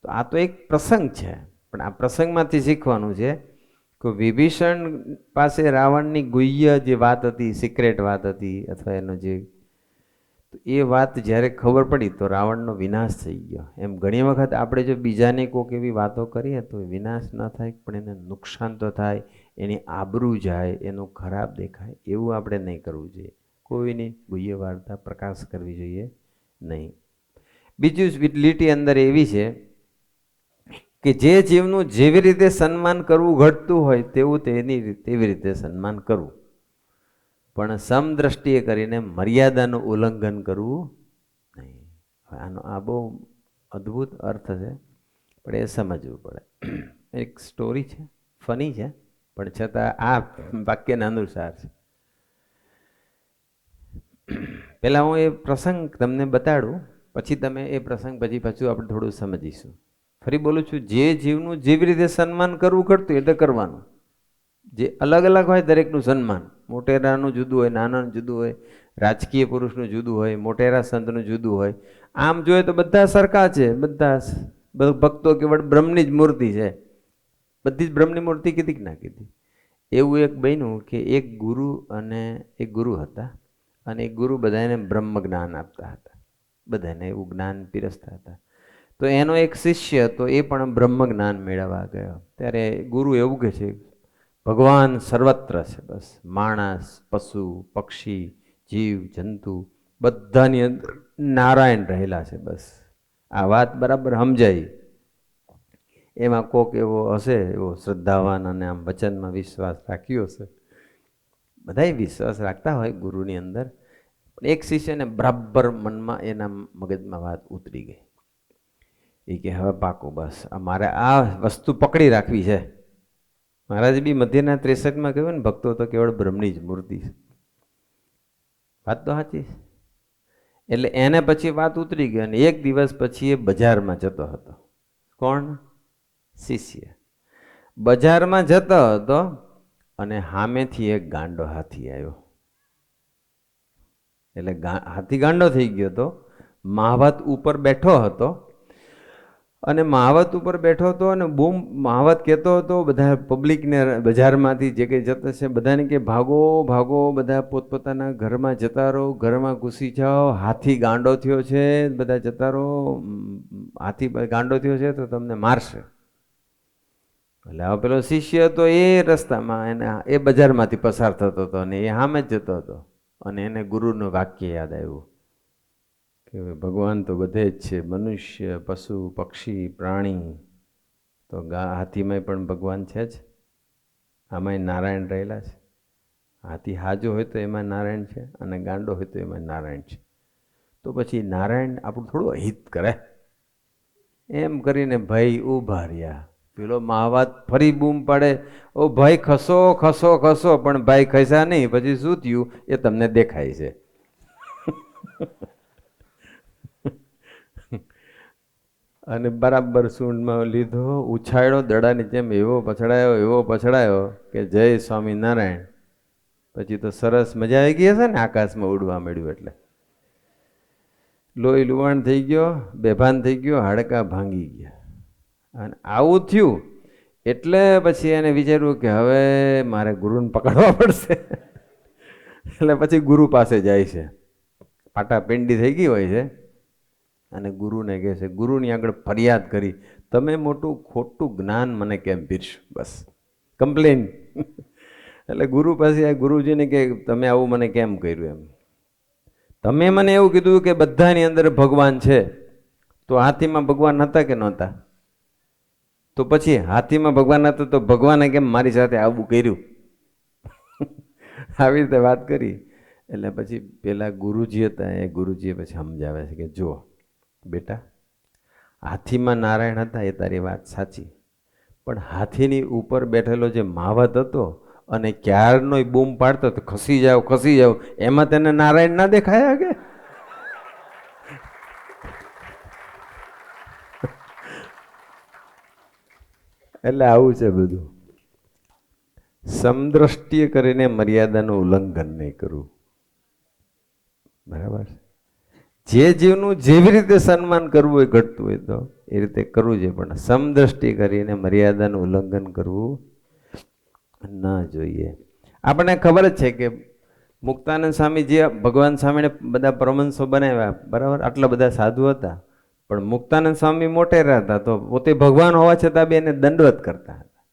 તો આ તો એક પ્રસંગ છે, પણ આ પ્રસંગમાંથી શીખવાનું છે કે વિભીષણ પાસે રાવણની ગુહ્ય જે વાત હતી, સિક્રેટ વાત હતી, અથવા એનો જે, એ વાત જ્યારે ખબર પડી તો રાવણનો વિનાશ થઈ ગયો. એમ ઘણી વખત આપણે જો બીજાને કોઈક એવી વાતો કરીએ તો વિનાશ ન થાય, પણ એને નુકસાન તો થાય, એની આબરૂ જાય, એનું ખરાબ દેખાય. એવું આપણે નહીં કરવું જોઈએ. કોઈની ગુહ્ય વાર્તા પ્રકાશ કરવી જોઈએ નહીં. બીજું લીટી અંદર એવી છે કે જે જીવનું જેવી રીતે સન્માન કરવું ઘટતું હોય તેવું તેવી રીતે સન્માન કરવું, પણ સમદ્રષ્ટિએ કરીને મર્યાદાનું ઉલ્લંઘન કરવું નહીં. આનો આ બહુ અદ્ભુત અર્થ છે, પણ એ સમજવું પડે. એક સ્ટોરી છે, ફની છે, પણ છતાં આ વાક્યના અનુસાર છે. પહેલાં હું એ પ્રસંગ તમને બતાડું, પછી તમે એ પ્રસંગ પછી પાછું આપણે થોડું સમજીશું. ફરી બોલું છું, જે જીવનું જેવી રીતે સન્માન કરવું ઘટતું એટલે કરવાનું. જે અલગ અલગ હોય દરેકનું સન્માન, મોટેરાનું જુદું હોય, નાનાનું જુદું હોય, રાજકીય પુરુષનું જુદું હોય, મોટેરા સંતનું જુદું હોય. આમ જોઈએ તો બધા સરખા છે, બધા ભક્તો કેવળ બ્રહ્મની જ મૂર્તિ છે. બધી જ બ્રહ્મની મૂર્તિ કીધી કે ના કીધી? એવું એક બન્યું કે એક ગુરુ અને એક ગુરુ હતા, અને એક ગુરુ બધાને બ્રહ્મ જ્ઞાન આપતા હતા, બધાને એવું જ્ઞાન પીરસતા હતા. તો એનો એક શિષ્ય હતો, એ પણ બ્રહ્મ જ્ઞાન મેળવવા ગયો. ત્યારે ગુરુ એવું કહે છે, ભગવાન સર્વત્ર છે, બસ માણસ, પશુ, પક્ષી, જીવ જંતુ બધાની અંદર નારાયણ રહેલા છે. બસ આ વાત બરાબર સમજાય. એમાં કોક એવો હશે, એવો શ્રદ્ધાવાન અને આમ વચનમાં વિશ્વાસ રાખ્યો હશે. બધાય વિશ્વાસ રાખતા હોય ગુરુની અંદર, પણ એક શિષ્યને બરાબર મનમાં એના મગજમાં વાત ઉતરી ગઈ. એ કે હવે પાકું, બસ મારે આ વસ્તુ પકડી રાખવી છે. મહારાજ બી મધ્યના 63માં કહ્યું ને, ભક્તો તો કેવળ બ્રહ્મની જ મૂર્તિ છે. વાત તો સાચી છે. એટલે એને પછી વાત ઉતરી ગઈ, અને એક દિવસ પછી એ બજારમાં જતો હતો. કોણ? શિષ્ય. બજારમાં જતો હતો અને સામેથી એક ગાંડો હાથી આવ્યો. એટલે હાથી ગાંડો થઈ ગયો હતો. મહાવત ઉપર બેઠો હતો, અને મહાવત ઉપર બેઠો હતો અને બૂમ મહાવત કહેતો હતો બધા પબ્લિકને, બજારમાંથી જે કંઈ જતા છે બધાને કે ભાગો ભાગો, બધા પોતપોતાના ઘરમાં જતા રહો, ઘરમાં ઘૂસી જાઓ, હાથી ગાંડો થયો છે, બધા જતા રહો, હાથી ગાંડો થયો છે તો તમને મારશે. એટલે હવે પેલો શિષ્ય હતો એ રસ્તામાં એને એ બજારમાંથી પસાર થતો હતો, અને એ સામે જ જતો હતો, અને એને ગુરુનું વાક્ય યાદ આવ્યું કે ભગવાન તો બધે જ છે, મનુષ્ય, પશુ, પક્ષી, પ્રાણી, તો હાથીમાં પણ ભગવાન છે જ, આમાંય નારાયણ રહેલા છે. હાથી હાજો હોય તો એમાં નારાયણ છે, અને ગાંડો હોય તો એમાં નારાયણ છે. તો પછી નારાયણ આપણું થોડું હિત કરે. એમ કરીને ભાઈ ઊભા રહ્યા. પેલો મહાવત ફરી બૂમ પાડે, ઓ ભાઈ ખસો ખસો ખસો, પણ ભાઈ ખસ્યા નહીં. પછી શું થયું એ તમને દેખાય છે. અને બરાબર સૂંઢમાં લીધો, ઉછાળ્યો દડાની જેમ, એવો પછડાયો કે જય સ્વામિનારાયણ. પછી તો સરસ મજા આવી ગઈ હશે ને, આકાશમાં ઉડવા મળ્યું એટલે લોહી લુવાણ થઈ ગયો, બેભાન થઈ ગયો, હાડકા ભાંગી ગયા. અને આવું થયું એટલે પછી એને વિચાર્યું કે હવે મારે ગુરુને પકડવા પડશે. એટલે પછી ગુરુ પાસે જાય છે. પાટાપિંડી થઈ ગઈ હોય છે, અને ગુરુને કહે છે, ગુરુની આગળ ફરિયાદ કરી, તમે મોટું ખોટું જ્ઞાન મને કેમ પીરશું, બસ કમ્પ્લેન. એટલે ગુરુ પાસે ગુરુજીને કે તમે આવું મને કેમ કર્યું? એમ તમે મને એવું કીધું કે બધાની અંદર ભગવાન છે, તો હાથીમાં ભગવાન હતા કે નહોતા? તો પછી હાથીમાં ભગવાન હતા તો ભગવાને કેમ મારી સાથે આવું કર્યું? આવી રીતે વાત કરી. એટલે પછી પેલા ગુરુજી હતા, એ ગુરુજીએ પછી સમજાવે છે કે જો બેટા, હાથીમાં નારાયણ હતા એ તારી વાત સાચી, પણ હાથીની ઉપર બેઠેલો જે મહાવત હતો અને ક્યારનો બૂમ પાડતો તો ખસી જાવ ખસી જાવ, એમાં તેને નારાયણ ના દેખાયા કે? એટલે આવું છે બધું. સમદ્રષ્ટિએ કરીને મર્યાદાનું ઉલ્લંઘન નહીં કરવું. બરાબર. જે જીવનું જેવી રીતે સન્માન કરવું હોય ઘટતું હોય તો એ રીતે કરવું જોઈએ, પણ સમદ્રષ્ટિ કરીને મર્યાદાનું ઉલ્લંઘન કરવું ન જોઈએ. આપણને ખબર જ છે કે મુક્તાનંદ સ્વામી જે ભગવાન સ્વામીને બધા પ્રમંસો બનાવ્યા, બરાબર, આટલા બધા સાધુ હતા, પણ મુક્તાનંદ સ્વામી મોટેરા હતા, તો પોતે ભગવાન હોવા છતાં બી એને દંડવત કરતા હતા.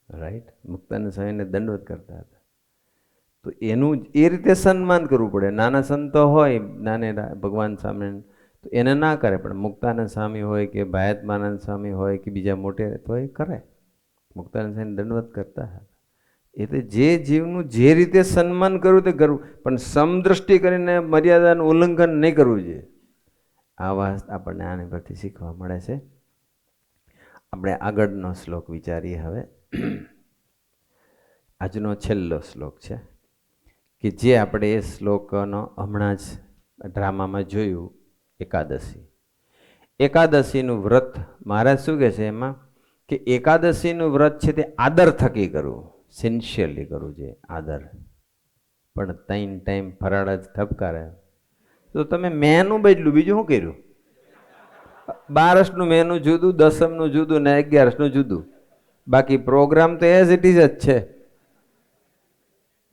રાઈટ, મુક્તાનંદ સ્વામીને દંડવત કરતા હતા. તો એનું એ રીતે સન્માન કરવું પડે. નાના સંતો હોય, નાને ભગવાન સામે તો એને ના કરે, પણ મુક્તાનંદ સ્વામી હોય કે ભાયતમાનંદ સ્વામી હોય કે બીજા મોટે તો એ કરે. મુક્તાનંદ સ્વામી દંડવત કરતા હતા. એટલે જે જીવનું જે રીતે સન્માન કરવું તે કરવું, પણ સમદ્રષ્ટિ કરીને મર્યાદાનું ઉલ્લંઘન નહીં કરવું જોઈએ. આ વાત આપણને આની પરથી શીખવા મળે છે. આપણે આગળનો શ્લોક વિચારીએ હવે. આજનો છેલ્લો શ્લોક છે કે જે આપણે એ શ્લોકનો હમણાં જ ડ્રામામાં જોયું. એકાદશી, એકાદશીનું વ્રત મહારાજ શું કહે છે એમાં કે એકાદશીનું વ્રત છે તે આદર થકી કરવું, સિન્સિયરલી કરવું જોઈએ, આદર. પણ 3 ટાઈમ ફરાળ જ ઠપકારે તો તમે મેનું બદલું, બીજું શું કર્યું? 12નું મેનું જુદું, 10નું જુદું ને 11નું જુદું. બાકી પ્રોગ્રામ તો એઝ ઇટ ઇઝ જ છે.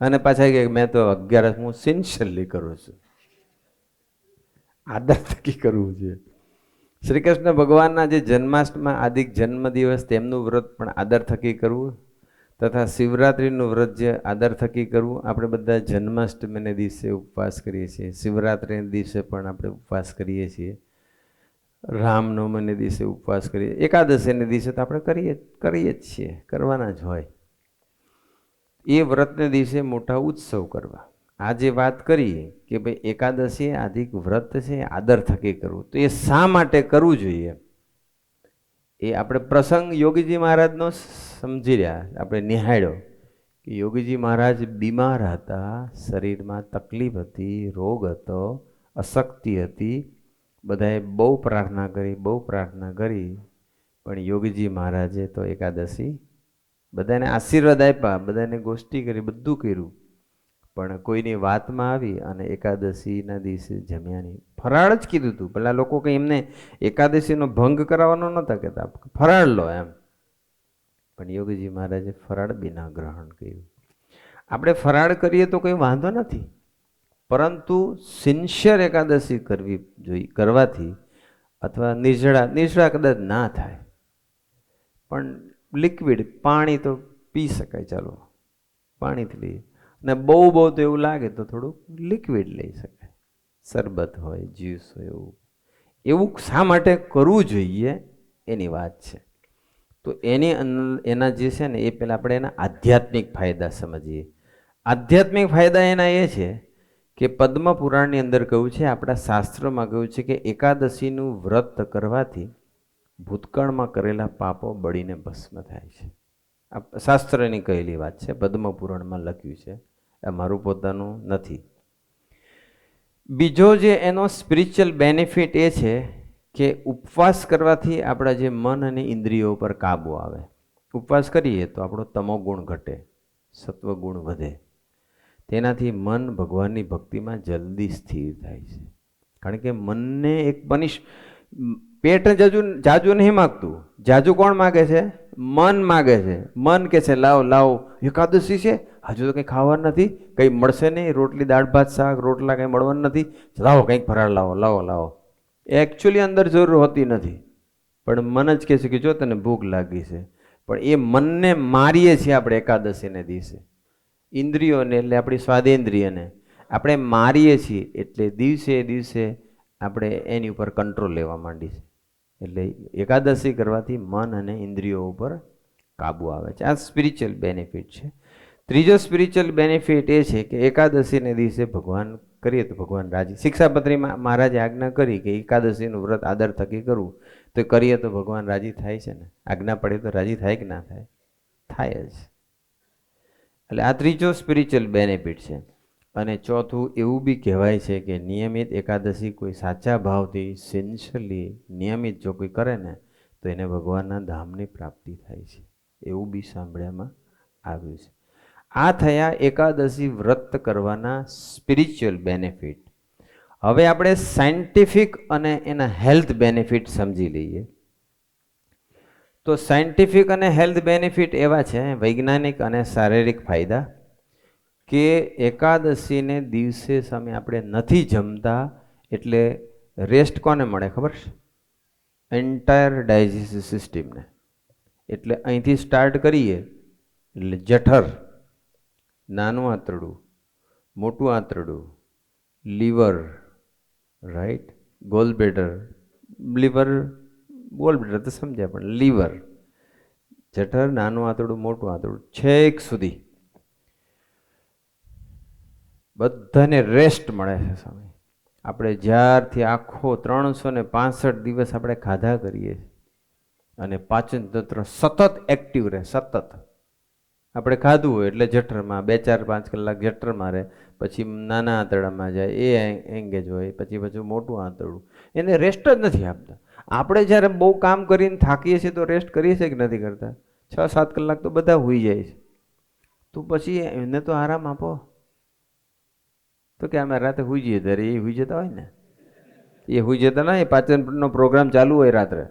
અને પાછા કે મેં તો 11 હું સિન્સિયરલી કરું છું. આદર થકી કરવું છે. શ્રી કૃષ્ણ ભગવાનના જે જન્માષ્ટમી આદિક જન્મદિવસ તેમનું વ્રત પણ આદર થકી કરવું, તથા શિવરાત્રિનું વ્રત જે આદર થકી કરવું. આપણે બધા જન્માષ્ટમીને દિવસે ઉપવાસ કરીએ છીએ, શિવરાત્રિના દિવસે પણ આપણે ઉપવાસ કરીએ છીએ, રામનવમીને દિવસે ઉપવાસ કરીએ, એકાદશીને દિવસે તો આપણે કરીએ જ છીએ, કરવાના જ હોય. એ વ્રતને દિવસે મોટા ઉત્સવ કરવા. આ જે વાત કરી કે ભાઈ એકાદશી આદિક વ્રત છે આદર થકી કરવું, તો એ શા માટે કરવું જોઈએ એ આપણે પ્રસંગ યોગીજી મહારાજનો સમજી રહ્યા. આપણે નિહાળ્યો કે યોગીજી મહારાજ બીમાર હતા, શરીરમાં તકલીફ હતી, રોગ હતો, અશક્તિ હતી. બધાએ બહુ પ્રાર્થના કરી, પણ યોગીજી મહારાજે તો એકાદશી બધાને આશીર્વાદ આપ્યા, બધાને ગોષ્ઠી કરી, બધું કર્યું, પણ કોઈની વાતમાં આવી અને એકાદશીના દિવસે જમ્યા નહીં. ફરાળ જ કીધું હતું. પેલા લોકો કંઈ એમને એકાદશીનો ભંગ કરાવવાનો નહોતા કહેતા, ફરાળ લો એમ. પણ યોગીજી મહારાજે ફરાળ બિના ગ્રહણ કર્યું. આપણે ફરાળ કરીએ તો કંઈ વાંધો નથી, પરંતુ સિન્સિયર એકાદશી કરવી જોઈએ. કરવાથી અથવા નિર્જળા કદાચ ના થાય, પણ લિક્વિડ પાણી તો પી શકાય. ચાલો પાણીથી લઈએ, અને બહુ તો એવું લાગે તો થોડુંક લિક્વિડ લઈ શકાય, શરબત હોય, જ્યુસ હોય, એવું શા માટે કરવું જોઈએ એની વાત છે. તો એના જે છે ને એ પહેલાં આપણે એના આધ્યાત્મિક ફાયદા સમજીએ. આધ્યાત્મિક ફાયદા એના એ છે કે પદ્મ પુરાણની અંદર કહ્યું છે, આપણા શાસ્ત્રોમાં કહ્યું છે કે એકાદશીનું વ્રત કરવાથી ભૂતકાળમાં કરેલા પાપો બળીને ભસ્મ થાય છે. આ શાસ્ત્રની કહેલી વાત છે, પદ્મ પુરાણમાં લખ્યું છે, આ મારું પોતાનું નથી. બીજો જે એનો સ્પિરિચ્યુઅલ બેનિફિટ એ છે કે ઉપવાસ કરવાથી આપણા જે મન અને ઇન્દ્રિયો પર કાબુ આવે. ઉપવાસ કરીએ તો આપણો તમો ગુણ ઘટે, સત્વ ગુણ વધે. તેનાથી મન ભગવાનની ભક્તિમાં જલ્દી સ્થિર થાય છે. કારણ કે મનને એક પેટ જાજુ નહીં માગતું. જાજુ કોણ માગે છે? મન માગે છે. મન કે છે લાવો એકાદશી છે, હજુ તો કંઈ ખાવાનું નથી, કંઈ મળશે નહીં, રોટલી દાળ ભાત શાક રોટલા કંઈ મળવાનું નથી, લાવો કંઈક ફરાળ લાવો. એકચ્યુઅલી અંદર જરૂર હોતી નથી, પણ મન જ કહે છે કે જો તને ભૂખ લાગી છે. પણ એ મનને મારીએ છીએ આપણે એકાદશીને દિવસે. ઇન્દ્રિયોને એટલે આપણી સ્વાદેન્દ્રિયને આપણે મારીએ છીએ, એટલે દિવસે આપણે એની ઉપર કંટ્રોલ લેવા માંડી છે. એટલે એકાદશી કરવાથી મન અને ઇન્દ્રિયો ઉપર કાબુ આવે છે. આ સ્પિરિચ્યુઅલ બેનિફિટ છે. ત્રીજો સ્પિરિચ્યુઅલ બેનિફિટ એ છે કે એકાદશીને દિવસે ભગવાન કરીએ તો ભગવાન રાજી. શિક્ષાપત્રીમાં મહારાજે આજ્ઞા કરી કે એકાદશીનું વ્રત આદર થકી કરવું, તો કરીએ તો ભગવાન રાજી થાય છે ને. આજ્ઞા પડે તો રાજી થાય કે ના થાય? થાય જ. એટલે આ ત્રીજો સ્પિરિચ્યુઅલ બેનિફિટ છે. અને ચોથું એવું બી કહેવાય છે કે નિયમિત એકાદશી કોઈ સાચા ભાવથી સિન્સિયરલી નિયમિત જો કોઈ કરે ને તો એને ભગવાનના ધામની પ્રાપ્તિ થાય છે, એવું બી સાંભળ્યામાં આવ્યું છે. આ થયા એકાદશી વ્રત કરવાના સ્પિરિચ્યુઅલ બેનિફિટ. હવે આપણે સાયન્ટિફિક અને એના હેલ્થ બેનિફિટ સમજી લઈએ. તો સાયન્ટિફિક અને હેલ્થ બેનિફિટ એવા છે, વૈજ્ઞાનિક અને શારીરિક ફાયદા, કે એકાદશીને દિવસે સામે આપણે નથી જમતા એટલે રેસ્ટ કોને મળે ખબર છે? એન્ટાયર ડાયજેસ્ટિવ સિસ્ટમને. એટલે અહીંથી સ્ટાર્ટ કરીએ એટલે જઠર, નાનું આંતરડું, મોટું આંતરડું, લીવર, રાઈટ, ગોલ બ્લેડર, લીવર, ગોલ બ્લેડર તો સમજ્યા, પણ લીવર, જઠર, નાનું આંતરડું, મોટું આંતરડું, છેક સુધી બધાને રેસ્ટ મળે છે સ્વામી. આપણે જ્યારથી આખો 365 દિવસ આપણે ખાધા કરીએ અને પાચન તંત્ર સતત એક્ટિવ રહે, સતત આપણે ખાધું હોય એટલે જઠરમાં 2-4-5 કલાક જઠરમાં રહે, પછી નાના આંતરડામાં જાય, એ એંગેજ હોય, પછી પાછું મોટું આંતરડું, એને રેસ્ટ જ નથી આપતા. આપણે જ્યારે બહુ કામ કરીને થાકીએ છીએ તો રેસ્ટ કરીએ છીએ કે નથી કરતા? 6-7 કલાક તો બધા હોઈ જાય છે. તો પછી એને તો આરામ આપો. તો કે અમે રાતે હોઈ જઈએ, ત્યારે એ હોઈ જતા હોય ને, એ હોઈ જતા ના, એ પાચનનો પ્રોગ્રામ ચાલુ હોય, રાત્રે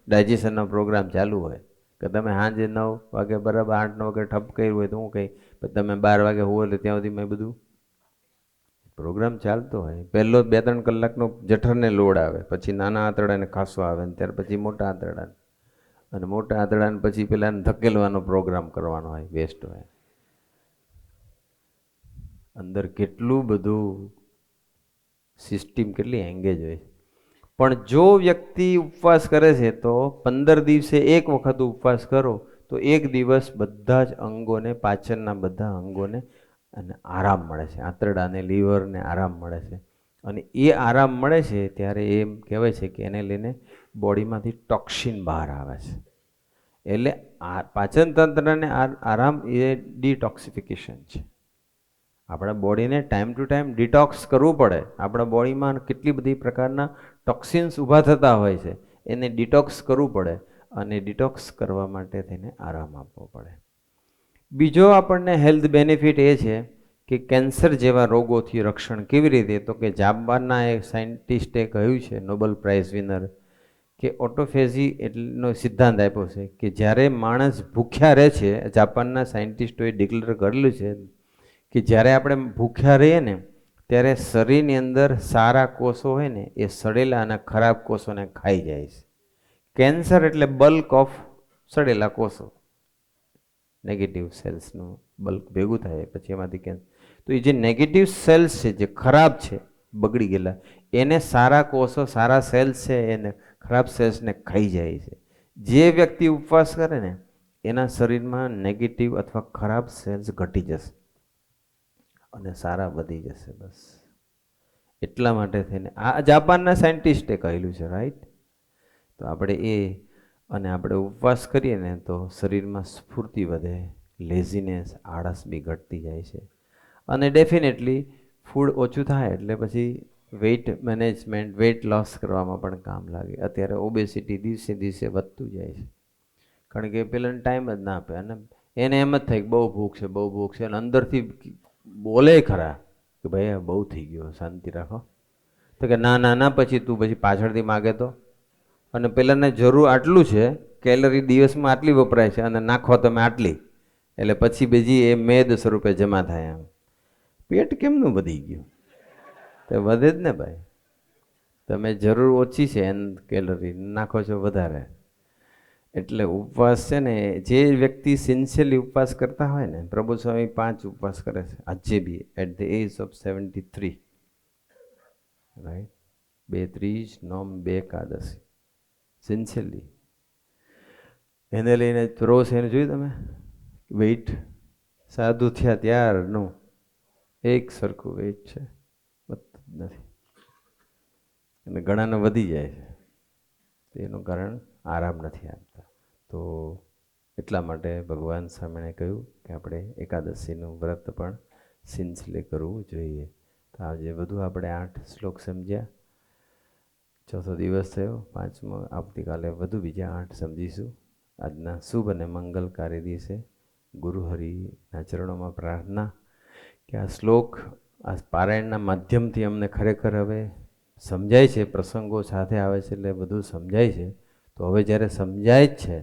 ડાયજેશનનો પ્રોગ્રામ ચાલુ હોય, કે તમે સાંજે 9 વાગે બરાબર 8-9 વાગે ઠપ કર્યું હોય તો હું કહી, પણ તમે 12 વાગે હોવો એટલે ત્યાં સુધી મેં બધું પ્રોગ્રામ ચાલતો હોય. પહેલો 2-3 કલાકનો જઠરને લોડ આવે, પછી નાના આંતરડાને ખાસો આવે, ને ત્યાર પછી મોટા આંતરડાને, અને મોટા આંતરડાને પછી પેલાને ધકેલવાનો પ્રોગ્રામ કરવાનો હોય, વેસ્ટ હોય. અંદર કેટલું બધું સિસ્ટમ કેટલી એંગેજ હોય. પણ જો વ્યક્તિ ઉપવાસ કરે છે તો 15 દિવસે એક વખત ઉપવાસ કરો તો એક દિવસ બધા જ અંગોને, પાચનના બધા અંગોને અને આરામ મળે છે, આંતરડાને, લીવરને આરામ મળે છે. અને એ આરામ મળે છે ત્યારે એમ કહેવાય છે કે એને લઈને બોડીમાંથી ટોક્સિન બહાર આવે છે. એટલે પાચન તંત્રને આરામ એ ડિટોક્સિફિકેશન છે. આપણા બોડીને ટાઈમ ટુ ટાઈમ ડિટોક્સ કરવું પડે. આપણા બોડીમાં કેટલી બધી પ્રકારના ટોક્સિન્સ ઊભા થતા હોય છે, એને ડિટોક્સ કરવું પડે, અને ડિટોક્સ કરવા માટે થઈને આરામ આપવો પડે. બીજો આપણને હેલ્થ બેનિફિટ એ છે કે કેન્સર જેવા રોગોથી રક્ષણ કેવી રીતે? તો કે જાપાનના એક સાયન્ટિસ્ટે કહ્યું છે, નોબેલ પ્રાઇઝ વિનર, કે ઓટોફેઝી એટલો સિદ્ધાંત આપ્યો છે કે જ્યારે માણસ ભૂખ્યા રહે છે, જાપાનના સાયન્ટિસ્ટોએ ડિક્લેર કરેલું છે કે જ્યારે આપણે ભૂખ્યા રહીએ ને ત્યારે શરીરની અંદર સારા કોષો હોય ને એ સડેલા અને ખરાબ કોષોને ખાઈ જાય છે. કેન્સર એટલે બલ્ક ઓફ સડેલા કોષો, નેગેટિવ સેલ્સનું બલ્ક ભેગું થાય પછી એમાંથી કેન્સર. તો એ જે નેગેટિવ સેલ્સ છે, જે ખરાબ છે, બગડી ગયેલા, એને સારા કોષો, સારા સેલ્સ છે, એને ખરાબ સેલ્સને ખાઈ જાય છે. જે વ્યક્તિ ઉપવાસ કરે ને એના શરીરમાં નેગેટિવ અથવા ખરાબ સેલ્સ ઘટી જશે અને સારા વધી જશે. બસ એટલા માટે થઈને આ જાપાનના સાયન્ટિસ્ટે કહેલું છે, રાઈટ? તો આપણે અને આપણે ઉપવાસ કરીએ ને તો શરીરમાં સ્ફૂર્તિ વધે, લેઝીનેસ, આળસ બી ઘટતી જાય છે. અને ડેફિનેટલી ફૂડ ઓછું થાય એટલે પછી વેઇટ મેનેજમેન્ટ, વેઇટ લોસ કરવામાં પણ કામ લાગે. અત્યારે ઓબેસિટી દિવસે દિવસે વધતું જાય છે, કારણ કે પેલાને ટાઈમ જ ના આપે, અને એને એમ જ થાય કે બહુ ભૂખ છે, બહુ ભૂખ છે, અને અંદરથી બોલે ખરા કે ભાઈ બહુ થઈ ગયો, શાંતિ રાખો. તો કે ના ના ના, પછી તું પછી પાછળથી માગે તો, અને પેલાને જરૂર આટલું છે, કેલરી દિવસમાં આટલી વપરાય છે, અને નાખો તમે આટલી, એટલે પછી બીજી એ મેદ સ્વરૂપે જમા થાય. એમ પેટ કેમનું વધી ગયું? તો વધે જ ને ભાઈ, તમે જરૂર ઓછી છે એમ કેલરી નાખો છો વધારે. એટલે ઉપવાસ છે ને, જે વ્યક્તિ સિન્સિયરલી ઉપવાસ કરતા હોય ને, પ્રભુ સ્વામી 5 ઉપવાસ કરે છે આજે બી, at the age of 73, right? 2 ત્રીજ, નોમ, 2 એકાદશી, સિન્સિયરલી. એને લઈને રોજ એને જોયું તમે વેઇટ, સાધુ થયા ત્યારનું એક સરખું વેઇટ છે, વધતું જ નથી, અને ઘણાને વધી જાય છે. એનું કારણ આરામ નથી આપતા. તો એટલા માટે ભગવાન સ્વામીને કહ્યું કે આપણે એકાદશીનું વ્રત પણ સિન્સિયરલી કરવું જોઈએ. તો આજે બધું આપણે 8 શ્લોક સમજ્યા. ચોથો દિવસ થયો, 5મો. આવતીકાલે વધુ બીજા 8 સમજીશું. આજના શુભ અને મંગલકારી દિવસે ગુરુહરિના ચરણોમાં પ્રાર્થના કે આ શ્લોક, આ પારાયણના માધ્યમથી અમને ખરેખર હવે સમજાય છે, પ્રસંગો સાથે આવે છે એટલે બધું સમજાય છે. તો હવે જ્યારે સમજાય જ છે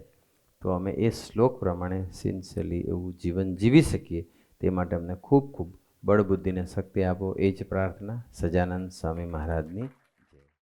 તો અમે એ શ્લોક પ્રમાણે સિન્સિયરલી એવું જીવન જીવી શકીએ, તે માટે અમને ખૂબ ખૂબ બળ બુદ્ધિને શક્તિ આપો, એ જ પ્રાર્થના સજાનંદ સ્વામી મહારાજની.